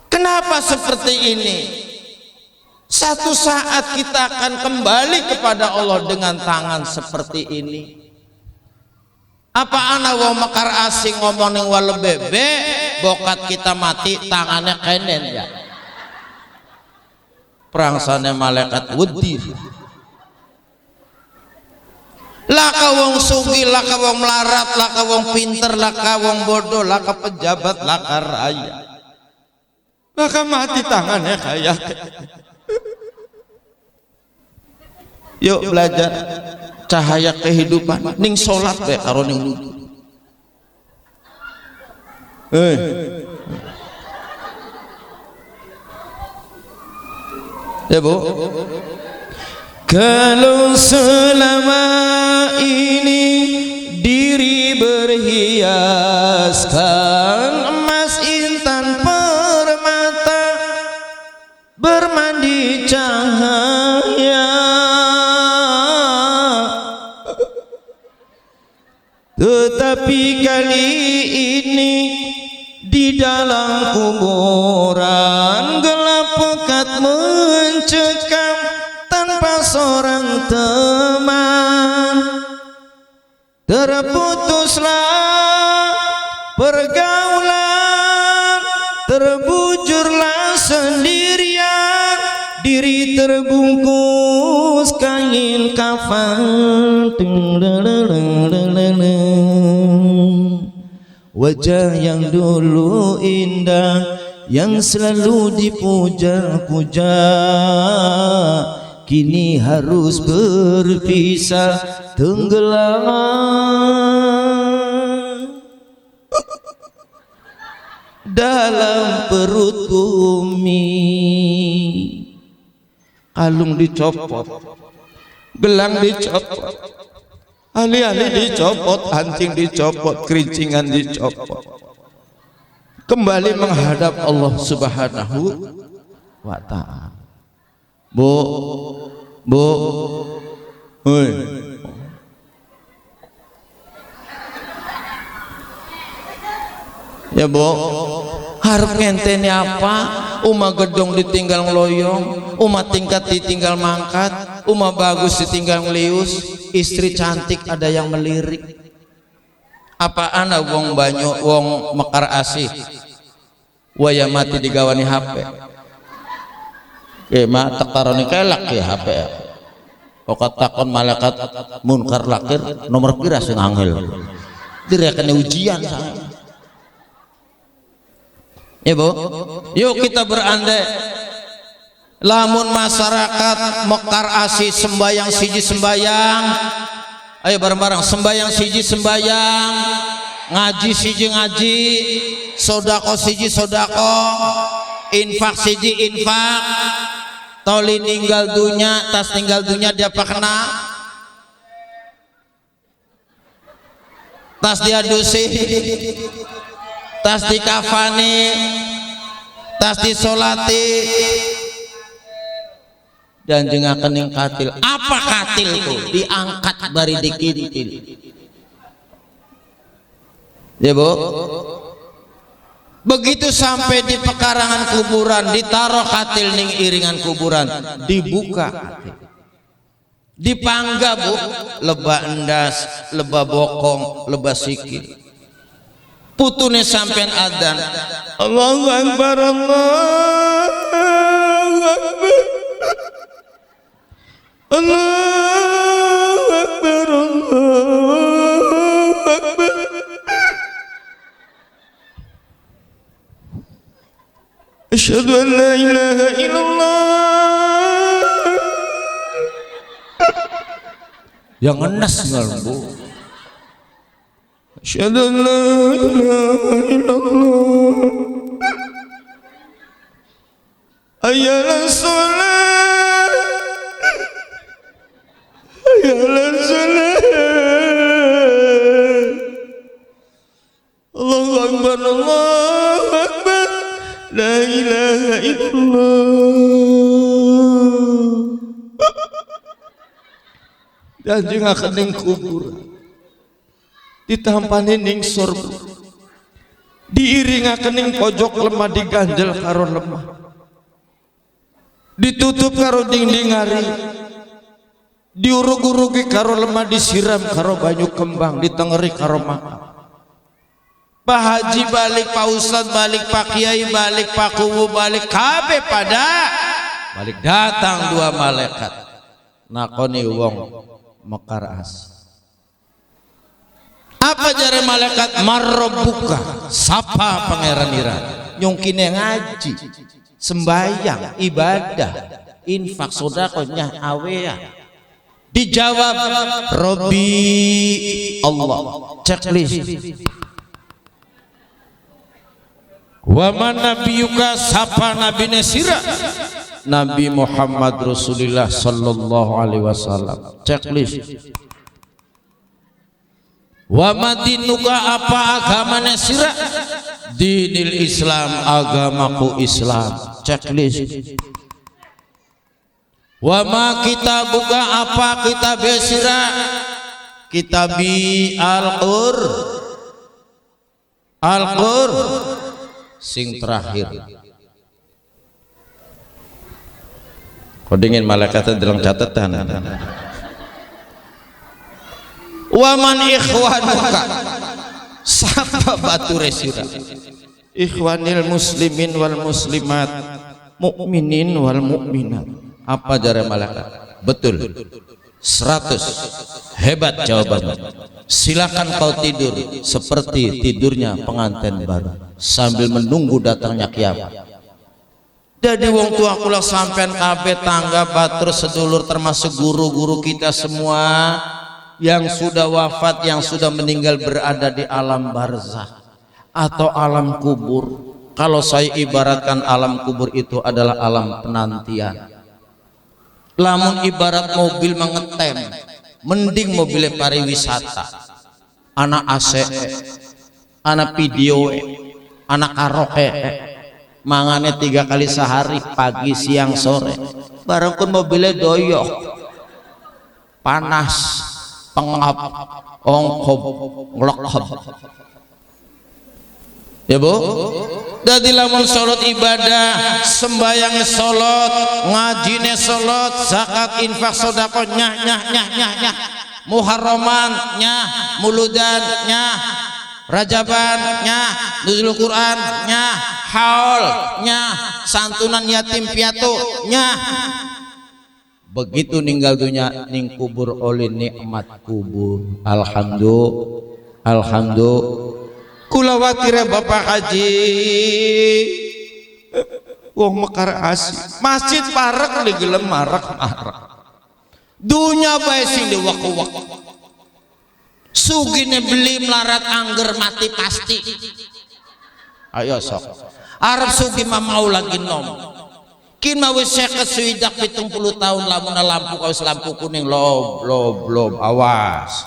Kenapa seperti ini? Satu saat kita akan kembali kepada Allah dengan tangan seperti ini. Apa ana wong mekar asing ngomong ning wale bebe, bokat kita mati tangannya kenen ya. Prangsane malaikat wedi. Laka wong sugih, laka wong melarat, laka wong pinter, laka wong bodoh, laka pejabat, laka raya. Laka mati tangannya kayak. Yuk belajar cahaya kehidupan ning salat bae karo ning wudu. Ya Bu, kalau selama ini diri berhiaskan emas intan permata bermandi cahaya, tetapi kali ini di dalam kuburan gelap pekat mencekam tanpa seorang teman. Terputuslah pergaulan, terbujurlah sendirian, diri terbungkus kain kafan. Wajah yang dulu indah, yang selalu dipuja-puja, kini harus berpisah tenggelam dalam perut bumi. Kalung dicopot, gelang dicopot, ali-ali dicopot, anting dicopot, kerincingan dicopot. Kembali menghadap Allah Subhanahu wa Ta'ala. Bu, hoi. Ya Bu, harap ngenteni apa? Uma gedong ditinggal ngeloyong, uma tingkat ditinggal mangkat, uma bagus ditinggal ngelius, istri cantik ada yang melirik. Apa ana wong banyu wong mekar asih waya mati digawani HP. Ma takaroni kelak ya HP. Pokat takon malaikat munkar lakir nomor pira sing angel. Direkane ujian saya. Ya Bu, yuk kita berandai. Lamun masyarakat mekar asih sembayang siji sembayang, ayo bareng-bareng sembayang siji sembayang, ngaji siji ngaji, sodako siji sodako, infak siji infak, toli ninggal dunya, tas ninggal dunya dia pakna, tas diadusi, tas dikafani, tas disolati, dan jeung kening katil. Apa katil itu? Diangkat bari dikintil. Ya Bu, begitu sampai di pekarangan kuburan, ditaruh katil ning iringan kuburan, dibuka, dipangga Bu, lebah endas, lebah bokong, lebah sikil. Putune sampean adzan, Allahu Akbar, Allahu Akbar, Allahu Akbar, Allahu Akbar. Asyhadu an la ilaha illallah. Yang enas ngalbu. Asyhadu an la ilaha illallah. Ayalah salat, ayalah salat. Allahu Akbar, Allahu Akbar. La dan juga kening kubur ditampani ning sorbu diiringakening pojok lemah diganjel karo lemah ditutup karo dindingari diurug-urugi karo lemah disiram karo banyu kembang ditengeri karo makam Pak Haji balik, Pak Ustadz balik, Pak Kiai balik, Pak Kuwu balik, kabeh pada balik datang dua malaikat nakoni wong mekar as. Apa jare malaikat marrobuka? Sapa pangeran ira? Nyungkine ngaji, sembayang, ibadah, infak, sedekahnya awean. Dijawab Robbi Allah. Checklist. Wa man nabiyuka sapa nabine sira? Nabi Muhammad Rasulullah sallallahu alaihi wasallam. Checklist. Wa madinuka apa agamane sira? Dinil Islam, agamaku Islam. Checklist. Wa ma kitabuka apa kitab sira? Kitabi Al-Qur sing terakhir. Kodingin malaikatnya dalam catatan. Waman ikhwanuka sapa bature sira? Ikhwanil muslimin wal muslimat, mukminin wal mukminat. Apa jare malaikat? Betul. 100. Hebat jawabannya. Silakan kau tidur seperti tidurnya pengantin baru sambil menunggu datangnya kiamat. Jadi wong tua kula sampean kabeh tangga batur sedulur termasuk guru-guru kita semua yang sudah wafat, yang sudah meninggal berada di alam barzakh atau alam kubur. Kalau saya ibaratkan alam kubur itu adalah alam penantian. Lamun ibarat mobil mengetem, mending mobilnya pariwisata, anak AC, anak video, anak karaoke, mangane 3 kali sehari, pagi, siang, sore. Barang pun mobilnya doyok, panas, pengap, ongkob, ngelokop. Ya bu, dadi lamun sholat ibadah, sembayangnya sholat, ngajine sholat, zakat, infak, sodako, nyah, muharraman, nyah, muludan, nyah, rajaban, nyah, nuzul Quran, nyah, haul, nyah, santunan yatim piatu, nyah. Begitu ninggal dunia ning kubur oleh nikmat kubur. Alhamdulillah. Kula watire Bapak Haji wong mekar asih masjid parek digelem marak dunya bae sing diwak-wak sugine beli melarat angger mati pasti. Ayo sok arep sugi mah mau lagi nom kin mah wis 50 70 tahun lamun lampu kawis lampu kuning lob awas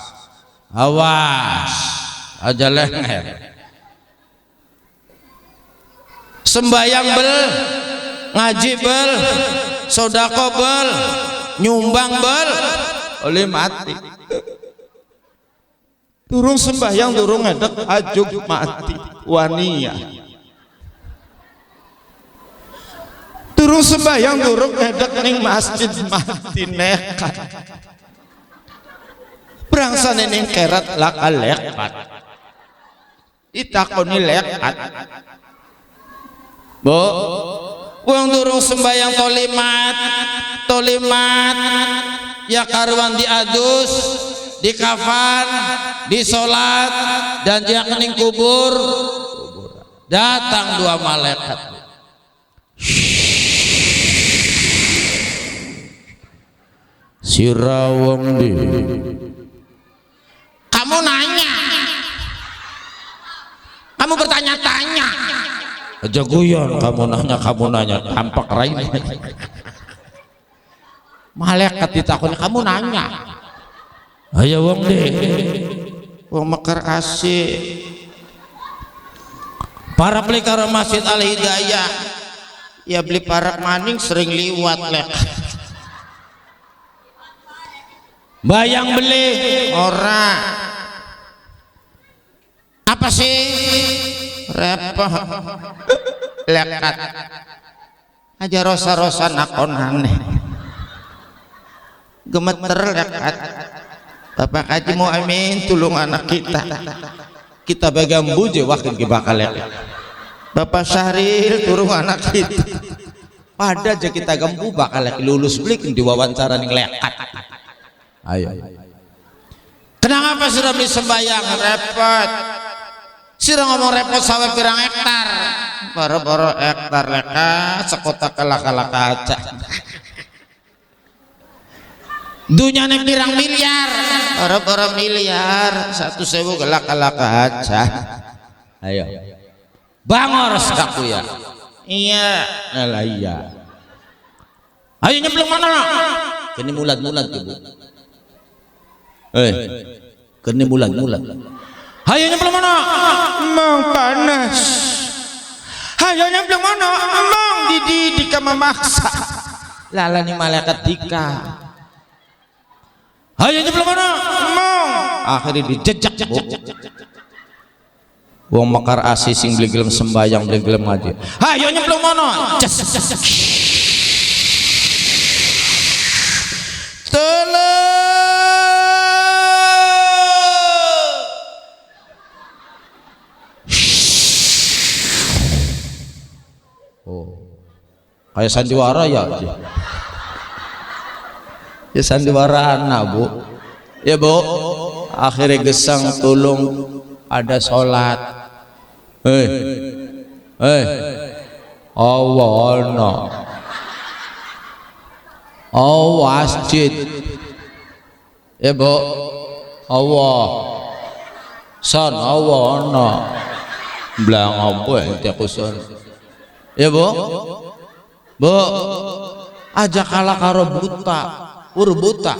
aja leher. Sembayang bel, ngaji bel, sodako bel, nyumbang bel, oleh mati. Durung sembayang, durung ngedek, ajuk mati, wania. Durung sembayang, durung ngedek ning masjid mati nekat. Brangsane ning kerat lakal lekat. Ditakoni lekat. Bu, wong durung sembayang tolimat ya karuan diadus, di kafan, di solat dan dia kening kubur. Datang 2 malaikat. Sirawong di. Kamu nanya, kamu bertanya-tanya. Aja guyon kamu nanya tampak rain. Malaikat ditakoni kamu nanya. Ayo wong deh, wong mekar asih. Para pelihara Masjid Al Hidayah Ya beli parak maning sering liwat lek. Bayang beli ora. Apa sih? Repot. Lekat. Aja rosa-rosa nakonane. Gemeter lekat. Bapak Haji Muhammad tulung anak kita. Kita bagang buje wakil ki bakal lekat. Bapak Syahril turun anak kita. Pada aja kita gembu bakal lulus belikin di wawancara ning lekat. Ayo. Kenapa sudah beli sembayang repot? Sudah ngomong repot sawah pirang hektar. Boro-boro hektar lekat sekota kalak-kalak kaca. Dunia nek pirang miliar. Boro-boro miliar 1.000 kalak-kalak kaca. Ayo. Bangor sekaku ya. Iya. Alah iya. Ayo nyemplung mana? Kini mulat-mulat ibu. Kini mulat-mulat. Ayo nyemplung mana? Emang panas. Ayo nyemplung mana? Emang dididik memaksa. Lala ni malaikat dika. Ayo nyemplung mana? Emang. Akhirnya dijejak bu. Wong mekar asih sing beli gelem sembayang beli gelem ngaji. Ayo nyemplung mana? Oh, kayak sandiwara ya? Ya sandiwara anak bu. Ya bu. Akhirnya gesang tulung ada sholat. Allah no. Oh masjid. Ya bu. Allah. San Allah no. Belang apa ente kusun. Ya bu. Bu. Aja kalah karo buta. Ur buta.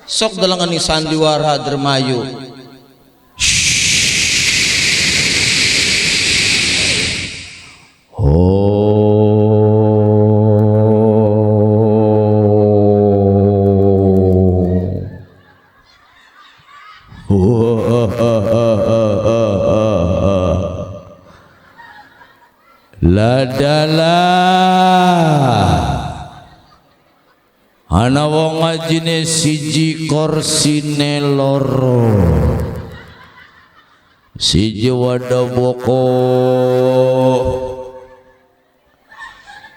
Sok dalangan ni sandiwara dermayu. Ladalah ana wong ngajine siji korsine loro siji wadaboko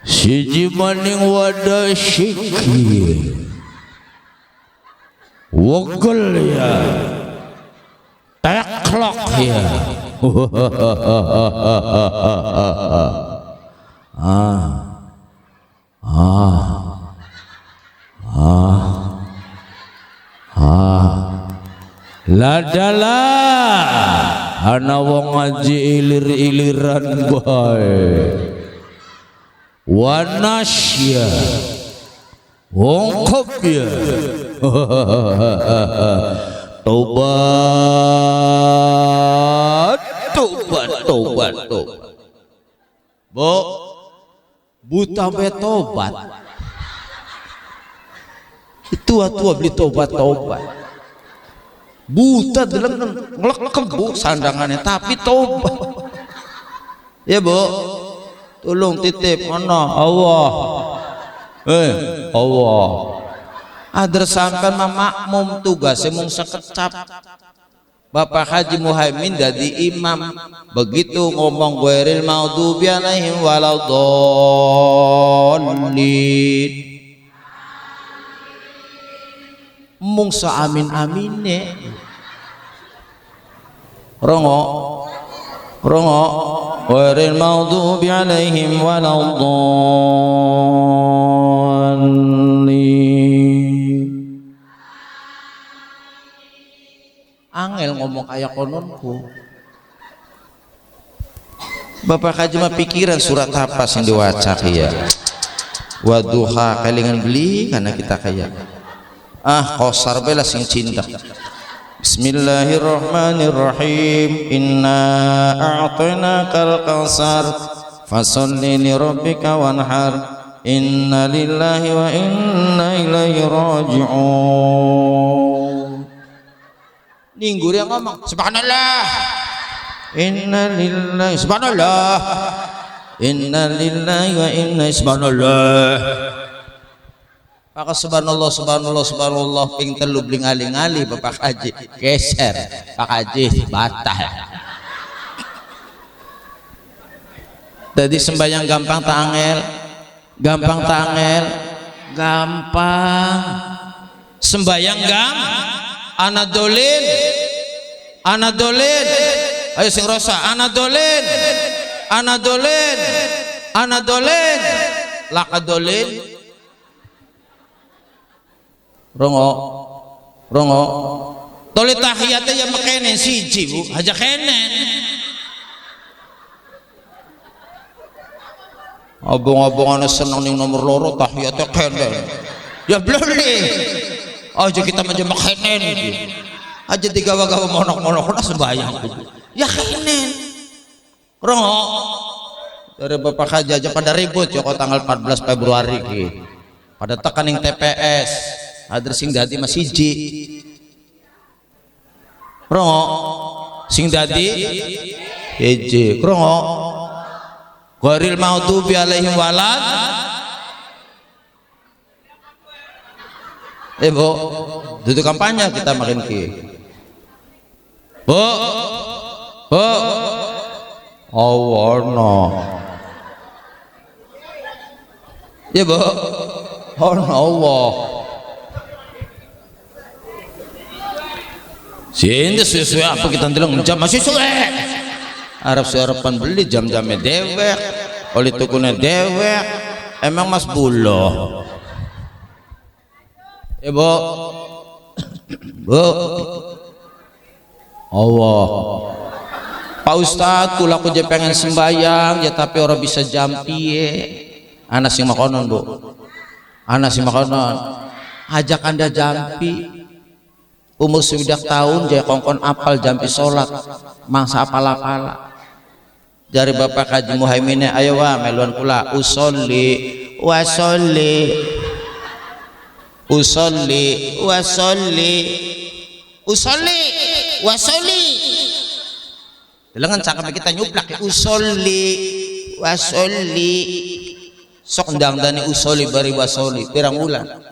siji maning wadasyiki wogel ya teklok ya. Ladalah ana wong ngaji ilir-iliran bae wanasya wong kopya tobat bu buta betobat tua beli tobat buta dalam ngelek bu sandangannya tapi tobat ya bu tolong titip mana Allah Allah adar sampai makmum tugasnya mung sekecap. Bapak Haji Muhammad jadi imam begitu ngomong ghairil maghdubi alaihim waladdallin mung amin amine rongo ghairil maghdubi alaihim waladdallin. Angel ngomong kayak kononku. Bapak Haji mah pikiran surat apa yang diwaca ya. Waduha kalingan beli karena kita kaya. Kosar bela sing cinta. Bismillahirrahmanirrahim. Inna a'tainakal kautsar fasalli li rabbika wanhar inna lillahi wa inna ilaihi raji'un. Ninggur yang ngomong subhanallah, inna lillahi subhanallah, inna lillahi wa inna subhanallah. Maka subhanallah subhanallah subhanallah ping telu bling aling-ali Bapak Haji geser Pak Haji batal. Jadi sembahyang gampang tak angel, gampang tak angel, gampang. Sembahyang anadolin, anadolin. Ayo sing rosa, anadolin, anadolin, anadolin, lakadolin. Rongo, rongo. Tole tahiyatnya ya makene siji bu, aja kenen. Abang-abang ana seneng ning nomor loro tahiyatnya kenen. Ya bloli. Aja kita aja makenen iki. Aja digawa-gawa monok-monok sembahyang. Ya kenen. Rongo. Dari Bapak Haji aja pada ribut ya kok tanggal 14 Februari iki. Pada tekaning TPS. Ada sing dadi masih siji. Rongo sing dadi hiji. Rongo ghairil maghdubi alaihim walad. Bu, duduk kampanye kita makin ki. Bu, no. Ya bu, Allah. Sini sesuai apa kita bilang jam masih suwe. Arab harapan beli jam-jamnya dewek, oleh tukunya dewek. Emang mas bulo. Ya bu, bu, Allah. Pak Ustadz, kula aku je pengen sembayang, ya tapi orang bisa jam piye. Anak sing makonon bu, anak sing makonon. Ajak anda jampi. Umur sudah tahun jaya kongkon apal jampi sholat mangsa apal-apala dari Bapak Haji Muhaiminnya ayo wa meluan kula usolli wasolli usolli wasolli usolli wasolli dengan cakap kita nyuplak usolli wasolli sok ndang dani usolli bari wasolli pirang bulan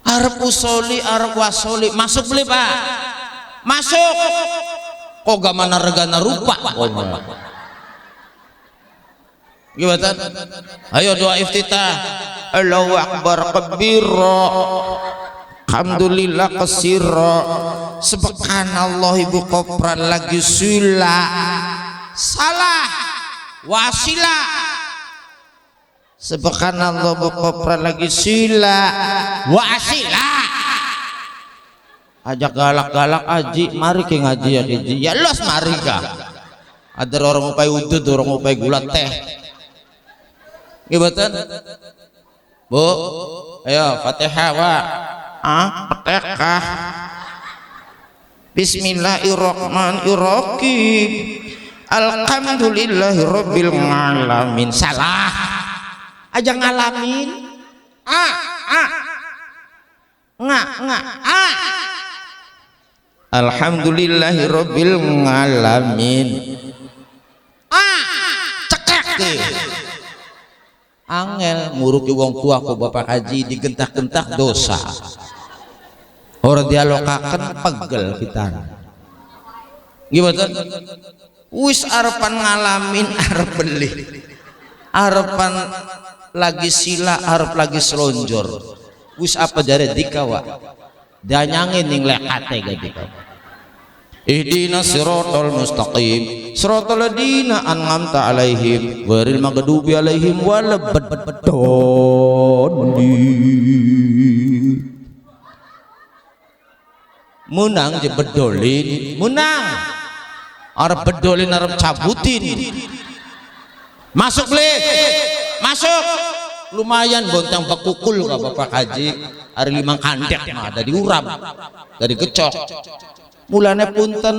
Arab usoli, Arab wasoli, masuk beli pak, masuk. Kok gak mana regana rupa? Gimana? Ayo doa iftitah. Allahu Akbar kabira, alhamdulillah kasira, subhanallah ibu kopran lagi sula, salah, wasilah. Subhanallah bukopra lagi sila wasila ajak galak-galak aji mari ke ngaji ya kiji ya los mari kah ada orang upai udud orang upai gula teh gimana bu ayo Fatihah wa Fatihah Bismillahirrahmanirrahim Alhamdulillahirabbil alamin salah aja ngalamin Alhamdulillahirabbil alamin cekek deh angel nguruki wong tua ku Bapak Haji digentak-gentak dosa orang dialokakan pegel kita gimana wis arepan ngalamin arep beli arepan lagi sila arep lagi selonjor wis apa jare dikawa danyangin ning lekate gadika ihdinas siratal mustaqim siratal ladzina an'amta alaihim ghairil maghdubi alaihim waladdallin munang je bedolin munang arep bedolin arep cabutin masuk le masuk lumayan bontang bakukul ka Bapak Haji hari limang kandek mah ada diurap dari gecok mulane punten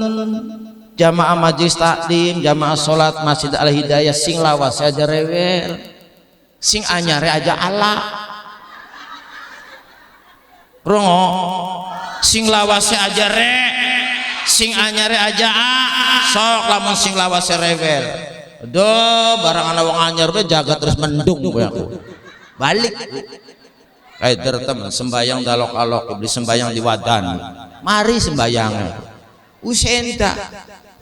jamaah majlis taklim, jamaah salat Masjid Al Hidayah sing lawas aja rewel, sing anyare aja ala rongo, sing lawase aja re, sing anyare aja sok lamun sing lawase rewel. Do barang ana wong anyar be jaga terus mendung gue aku. Balik. Kaider temen sembayang dalok-alok beli sembayang di wadan. Mari sembayang. Usenta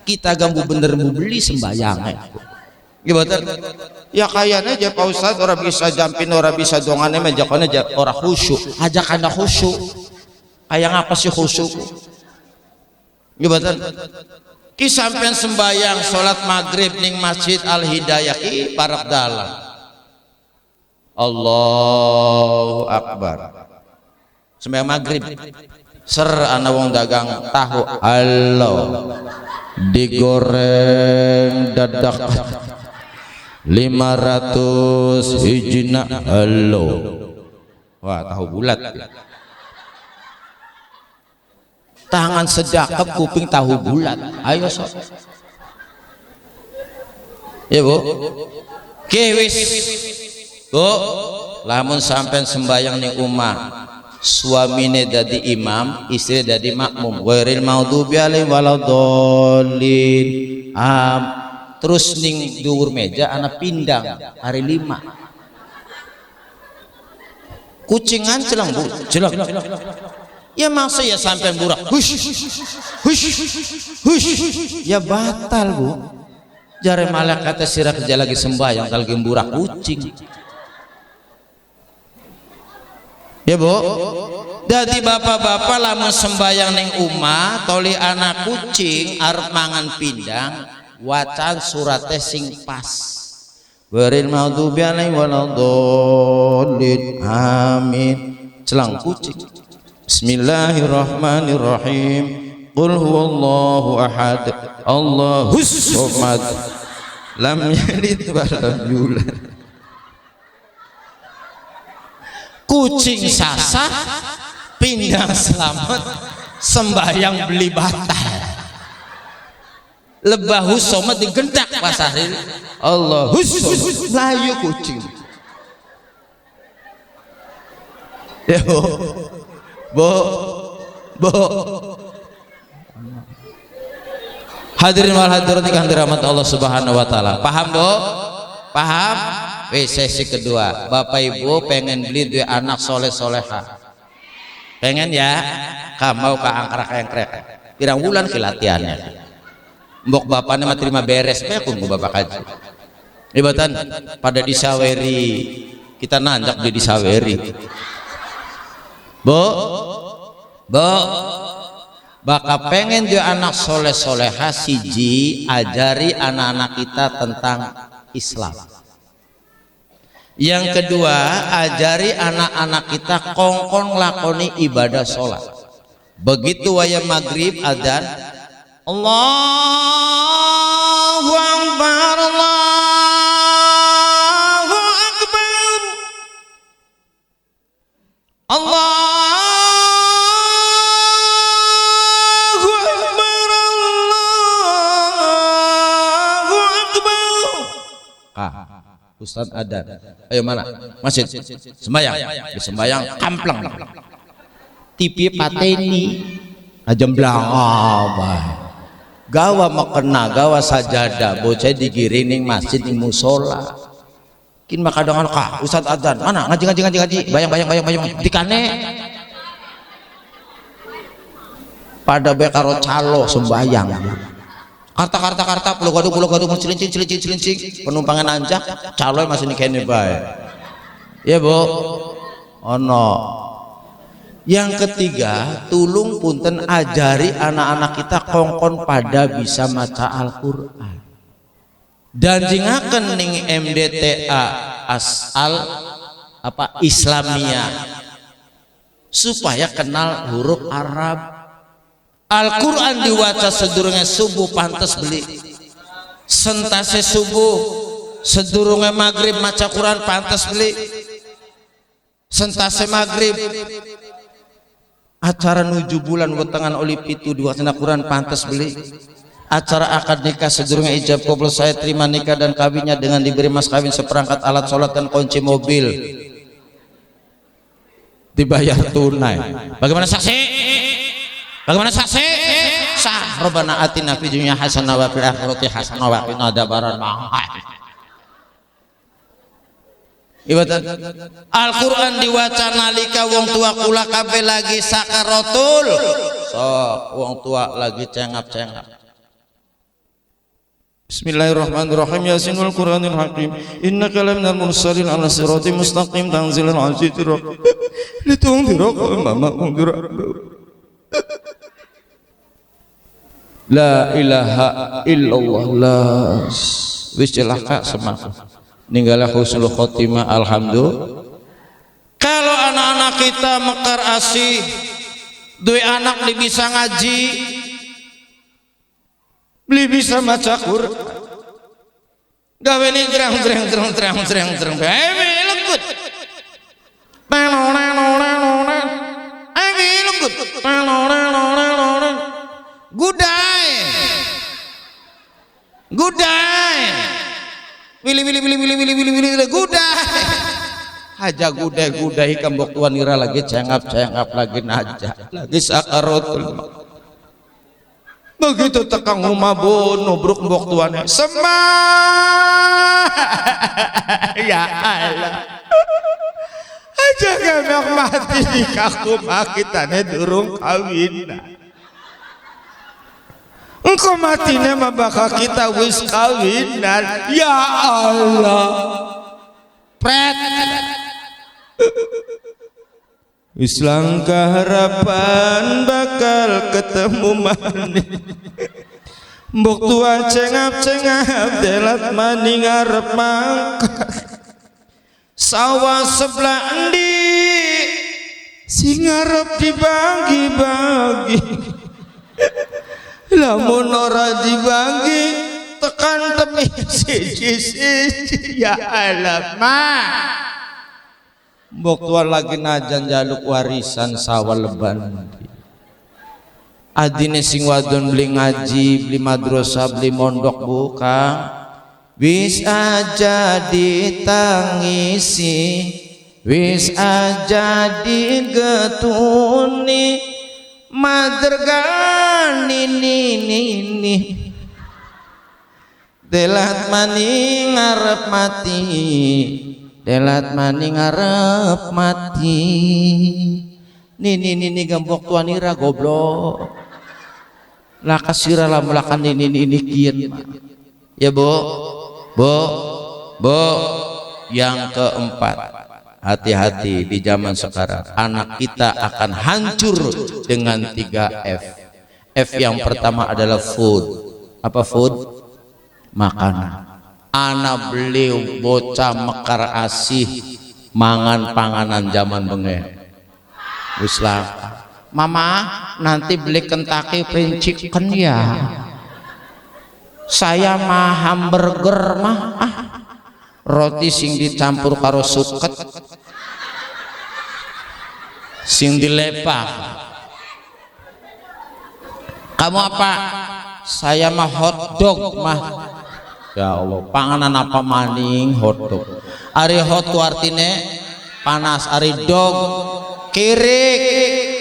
kita gambu bener mau beli sembayang. Gimana? Ya kayaknya aja Pak Ustadz orang bisa jampin, orang bisa dongannya menjakannya orang khusyuk, ajak anda khusyuk. Kayak apa sih khusyuk? Gimana? Ki sampean sembayang sholat maghrib ning Masjid Al Hidayah ki parak dalam. Allahu Akbar. Sembahyang maghrib. Ser ana wong dagang tahu, halo. Digoreng dadak 500 hijina, halo. Wah, tahu bulat. Tangan sedekap kuping tahu bulat. Ayo sok. Ya Bu. Kewis. Bu, lamun sampean sembayang ning umah, suamine dadi imam, istri dadi makmum. Ghairil maghdubi alaihim waladdallin. Terus ning dhuwur meja ana pindang hari 5. Kucingan celang Bu, celang. Ya maksa ya sampean burak. Hush. Ya batal Bu. Jare malaikat sira kerja lagi sembahyang kalau gemburak kucing. Ya Bu, jadi bapak-bapak lamun sembayang ning umah toli anak kucing arep mangan pindang wacan surate sing pas. Ghairil maghdubi alaihim waladdallin. Amin. Celang kucing. Bismillahirrahmanirrahim. Qul huwallahu ahad. Allahus samad. Lam yalid wa lam yulad. Kucing sasah, pindang selamat, sembahyang beli batal. Lebah husoma digendak pasahil. Allah husoma layu kucing. Yo, bo. Hadirin wal hadirat yang dirahmati Allah Subhanahu wa taala. Paham, Bu? Paham? Sesi kedua, Bapak Ibu pengen beli dua anak soleh soleha, pengen ya, kamu ke angkrek-angkrek, pirang bulan ke latihannya, mbok bapaknya mah terima beres, pekun bu bapak kaji, ibatan pada disaweri, kita nanjak di disaweri, bo, bakal pengen dua anak soleh soleha siji, ajari anak-anak kita tentang Islam. Yang kedua, ajari anak-anak kita kongkong lakoni ibadah sholat. Begitu waya maghrib adzan, Allahu Akbar, Allahu Akbar, Allahu Akbar, Allahu Akbar. Ustaz ada, ayo mana? Masjid sembayang, sembayang kamplang. TV pateni, ajam belanga, gawa makena, gawa sajadah, bocah digiring ning masjid ning musola. Kin makadang kah, Ustaz adzan, mana? Ngaji, bayang, dikane. Pada bekaro calo sembayang. Karta pulau gaduh celincing penumpangan anjak calon masih nikene bae. Ya Bu. Ono. Yang ketiga, tulung punten ajari anak-anak kita kongkon pada bisa maca Al-Qur'an. Dan jingaken ning MDTA asal apa Islamia supaya kenal huruf Arab. Al-Quran diwaca sedurunge subuh pantas beli, sentase subuh sedurunge maghrib maca Quran pantas beli, sentase maghrib acara nuju bulan wetengan oli pitu dua sena Quran pantas beli. acara akad nikah sedurunge ijab qabul saya terima nikah dan kawinnya dengan diberi mas kawin seperangkat alat sholat dan kunci mobil dibayar tunai. Bagaimana saksi? Bagaimana saksi? Sah. Rabbana atina fid dunya hasanah wa fil akhirati hasanah wa qina adzabannar. Ibadah Al-Qur'an diwaca nalika wong tua kula kabeh lagi sakaratul. Sok wong tua lagi cengap-cengap. Bismillahirrahmanirrahim. Yasinul Qur'anil Hakim. Innaka laminal mursalin ala siratim mustaqim tanzilul azizir rahim. Litundhira qauman undhira. La ilaha illallah. La wis celaka semak. Ninggalah husnul khotimah alhamdulillah. Kalau anak-anak kita mekar asih, duwe anak di bisa ngaji, beli bisa maca Quran, gawe ini terang lembut, gudai, pilih gudai, aja gudai kambok tuan ira lagi cengap lagi najak, lagi sakaratul. Begitu tekang rumah bono bruk mbok tuane semah ya Allah aja gamek mati di kakuma kitane durung kawin engko matine mah bakal kita wis kawinan ya Allah pret Islangkah harapan bakal ketemu maning mbok tua cengap delat maning ngarep mangkat sawah sebelah endi sing ngarep dibagi-bagi lamun ora dibagi tekan temi siji-siji ya alamak mbok tua lagi najan jaluk warisan sawah leban adine sing wadon beli ngaji beli madrasah beli mondok buka wis aja ditangisi wis aja digetuni madergan ini delat maning ngarep mati delat maning ngarep mati ini gambok tuan ira goblok lakas sira lamulakan ini kian ya bo yang keempat hati-hati di zaman sekarang anak kita akan hancur dengan 3 F yang pertama adalah food apa food makanan anak beliau bocah mekar asih mangan panganan zaman bengen Islam mama nanti beli Kentucky Fried Chicken ya saya mah hamburger mah roti sing dicampur karo suket sing dilepak kamu apa saya mah hotdog mah ya Allah panganan apa maning hotdog ari hot tu artine panas ari dog kirik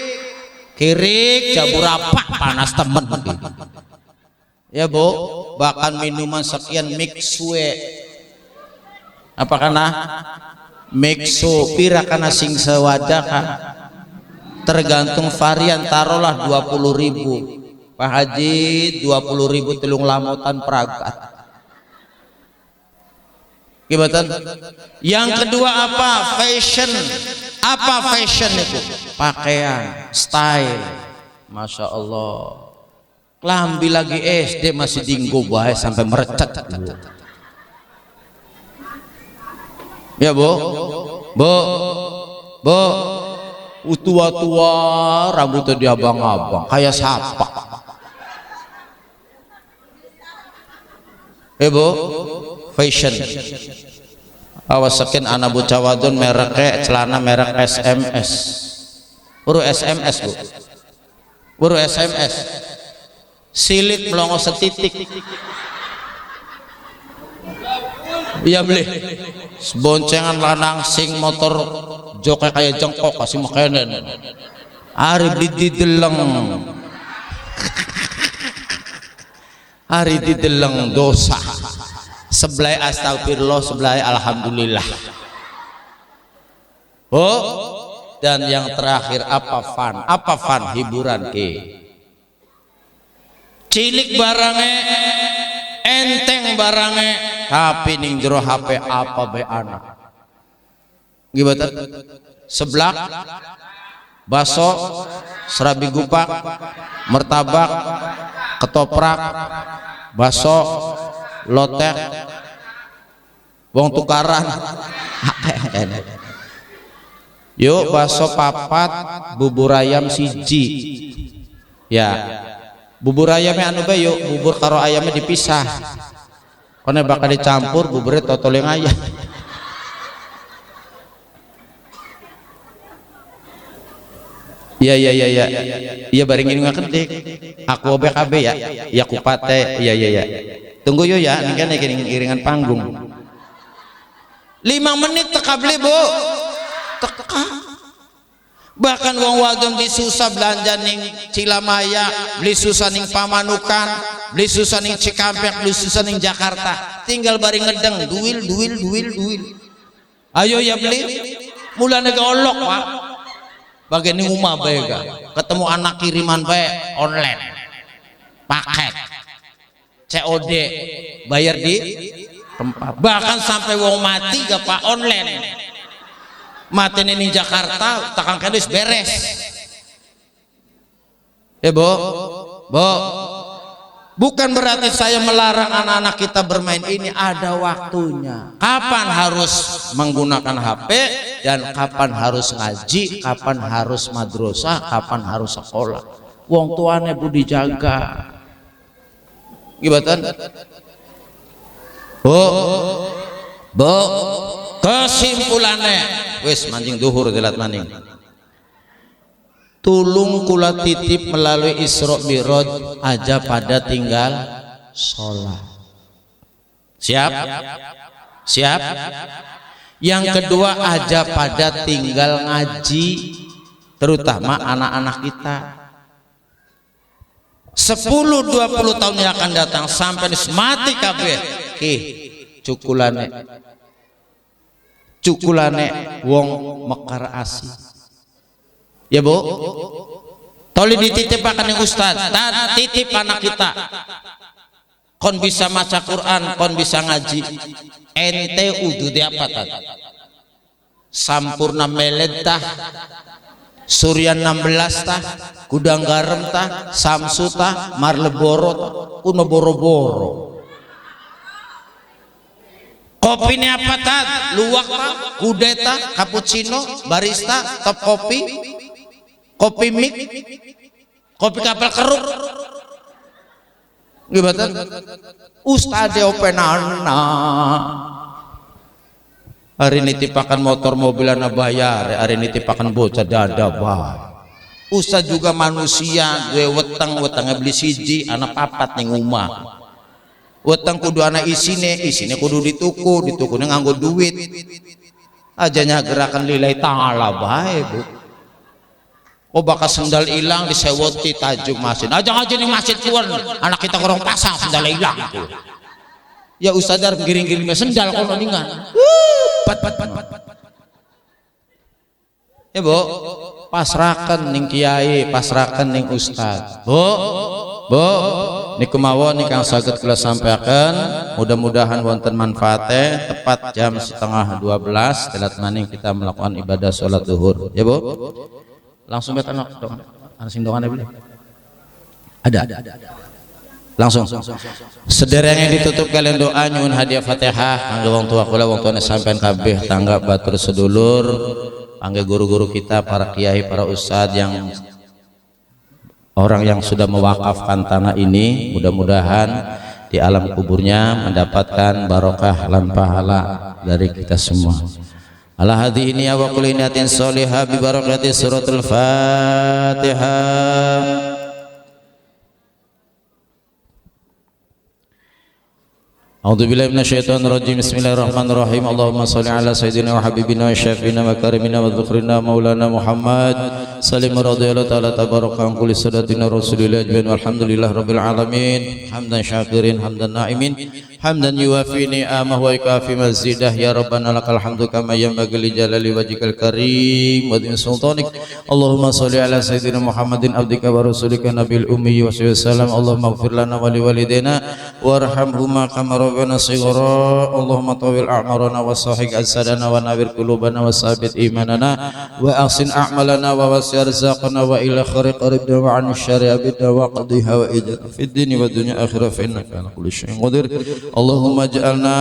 jabur apa panas temen ya bu bahkan minuman sekian mixue apa kana mixu pira kana sing sewadah kah tergantung varian taruhlah 20.000 Pak Haji 20.000 telung lamutan peragat gimana? Yang kedua apa? Fashion. Apa fashion itu? Pakaian, style. Masya Allah. Kelambi lagi SD masih dinggo bae sampai merecet. Ya bu, tua-tua rambutnya diabang-abang, kayak siapa? Bu, fashion. Awas sekian anak bocah wadon merek celana merek SMS. Buru SMS bu, buru SMS. silit melongo setitik. Iya beli boncengan lanang sing motor joke kayak jengkok kasih makanan ari dideleng hari dideleng dosa sebelah astagfirullah sebelah alhamdulillah. Oh, dan yang terakhir apa fun hiburan ke cilik barangnya enteng barangnya tapi ning jero HP apa be anak gimana seblak baso serabi gupak martabak ketoprak baso lotek wong tukaran yuk baso papat bubur ayam siji ya bubur ayamnya anu bae yuk bubur karo ayamnya dipisah karena bakal dicampur buburnya totoleng ayam. Iya bareng ini nggak ketik aku BKB ya kupate iya tunggu yuk ya ini kan iringan panggung 5 menit teka beli bu teka bahkan wong wadon beli susah belanja ning Cilamaya beli susah ning Pamanukan beli susah ning Cikampek beli susah ning Jakarta tinggal bari ngedeng duil ayo ya beli mulane golok pak bagian ini rumah bae ketemu anak kiriman bae online paket COD bayar di tempat bahkan sampai wong mati gak pak online mati ini Jakarta takang kedis beres ya bo bukan berarti saya melarang anak-anak kita bermain ini ada waktunya kapan harus menggunakan HP dan kapan harus ngaji kapan harus madrasah kapan harus sekolah wong tuane budi jaga gibatan bo kesimpulannya wis mancing duhur dilat maning tulung kula titip melalui Isra Mi'raj aja pada tinggal sholat siap yang kedua aja pada tinggal ngaji terutama anak-anak kita 10-20 tahun yang akan datang sampai mati kabeh cukulane wong mekar asih ya bu toli dititipakan yang ustad dan titip anak kita kon bisa maca Quran kon bisa ngaji ente udu di apa tadi sampurna meled tah Suryan 16 tah Gudang Garam tah Samsu tah Marleboro tah kuno boro-boro kopi ini apa tah luwak tah kudeta cappuccino barista top kopi mik kopi kapal keruk gimana ustade openana hari ini tipakan motor mobilan bayar hari ini tipakan bocah dada bah ustad juga manusia gue wetang beli siji anak papat ning umah wetang kudu anak isine kudu dituku nganggo duit ajanya gerakan lillahi ta'ala bae bu oh bakal sendal hilang disewoti tajuk masjid aja nih masjid keluar anak kita kurang pasang sendal hilang tuh ya ustadar giring-giringnya sendal kono ningan ya bu pasrakan ning kiai pasrakan ning ustad bu niku mawon ingkang saged kula sampaikan mudah-mudahan wonten manfaatnya tepat jam 11:30 telat maning kita melakukan ibadah sholat zuhur ya bu langsung bet anak dong ana sing dongan ada langsung sederengnya ditutup kalian doa nyuwun hadiah Fatihah kangge wong tua kula wong tuane sampean kabeh tangga batur sedulur kangge guru-guru kita para kiai para ustadz yang orang yang sudah mewakafkan tanah ini mudah-mudahan di alam kuburnya mendapatkan barokah lan pahala dari kita semua. Ala hadi ini wa kulli niyatin sholihah bi barakati suratul Fatihah. A'udzubillahi minasyaitonirrajim. Bismillahirrahmanirrahim. Allahumma shalli ala sayyidina wa habibina wa syafiina wa karimina wa dzukrina maulana Muhammad salim radhiyallahu ta'ala tabaraka an kulli sadatina rasulillah ajmain walhamdulillah rabbil alamin hamdan syakirin hamdan na'imin hamdan yuwafi ni'amah wa yukafi mazidah ya rabbana lakal hamdu kama yanbaghi li jalali wajhikal karim wa din sultanik. Allahumma shalli ala sayyidina Muhammadin abdika wa rasulika nabil ummi wa sallam. Allahumma ighfir lana wa liwalidayna warhamhuma kama rabbana shighara. Allahumma tawil a'marana wa sahih ajsadana wa nawir qulubana wa sabit imanana wa ahsin a'malana wa wasi' arzaqana wa ila khairi qaribna wa an syarri abidna wa qadhiha wa ijna fid dini wa dunya akhirah fa innaka ala kulli syai'in qadir. Allahumma ja'alna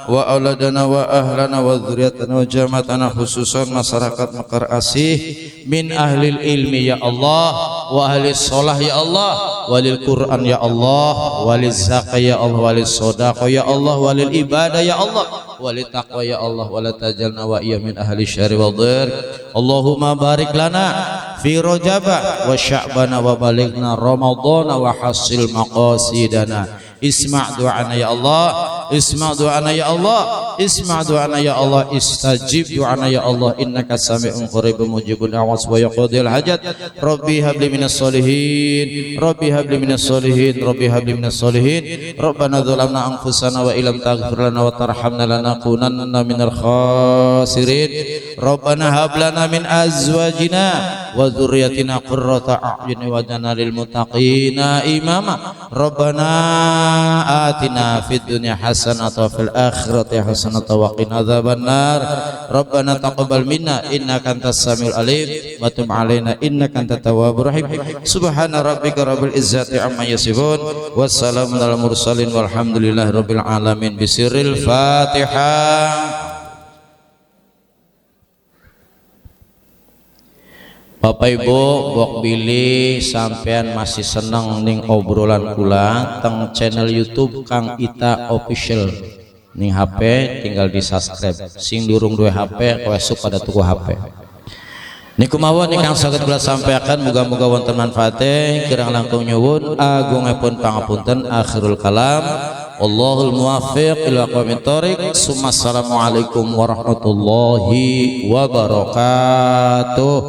wa auladana wa ahlana wa dzurriyyatana wa jama'atana khususan masyarakat Mekar Asih min ahlil ilmi ya Allah wa ahli sholah ya Allah walil Quran ya Allah walil zakah ya Allah walil sodaqah ya Allah walil ibadah ya Allah walil taqwa ya Allah wala tajalna wa iya min ahli syari wal dhir. Allahumma barik lana fi rajaba wa sya'bana wa balighna ramadhana wa hasil maqasidana. Isma' du'ana ya Allah, isma' du'ana ya Allah, isma' du'ana ya Allah, istajib du'ana ya Allah, innaka sami'un qaribun mujibud da'was wa yaqdil hajat. Rabbi habli minas solihin, Rabbi habli minas solihin, Rabbi habli minas solihin. Rabbana dzalamna anfusana wa illam taghfir lana wa tarhamna lanakunanna minal khasirin. Rabbana hab lana min azwajina wa dzurriyyatina qurrata a'yun waj'alna lil muttaqina imama. Rabbana atina fid dunya hasanatan wa fil akhirati hasanatan wa qina adzabannar. Rabbana taqabbal minna innaka antas samiul alim wa tub alaina innaka antat tawwabur rahim. Subhana rabbika rabbil izzati amma yasifun wassalamun alal mursalin walhamdulillahi rabbil alamin. Bisirril Fatihah. Bapak Ibu bok bilih sampean masih seneng ning obrolan kula teng channel YouTube Kang Ita Official ning HP tinggal di subscribe. Sing durung duwe HP kowe pada tuku HP niku mawon ingkang saged kula sampaikan muga-muga wonten manfaate. Kirang langkung nyuwun agungipun pangapunten. Akhirul kalam wallahul muwaffiq ila aqwamit thoriq. Assalamualaikum warahmatullahi wabarakatuh.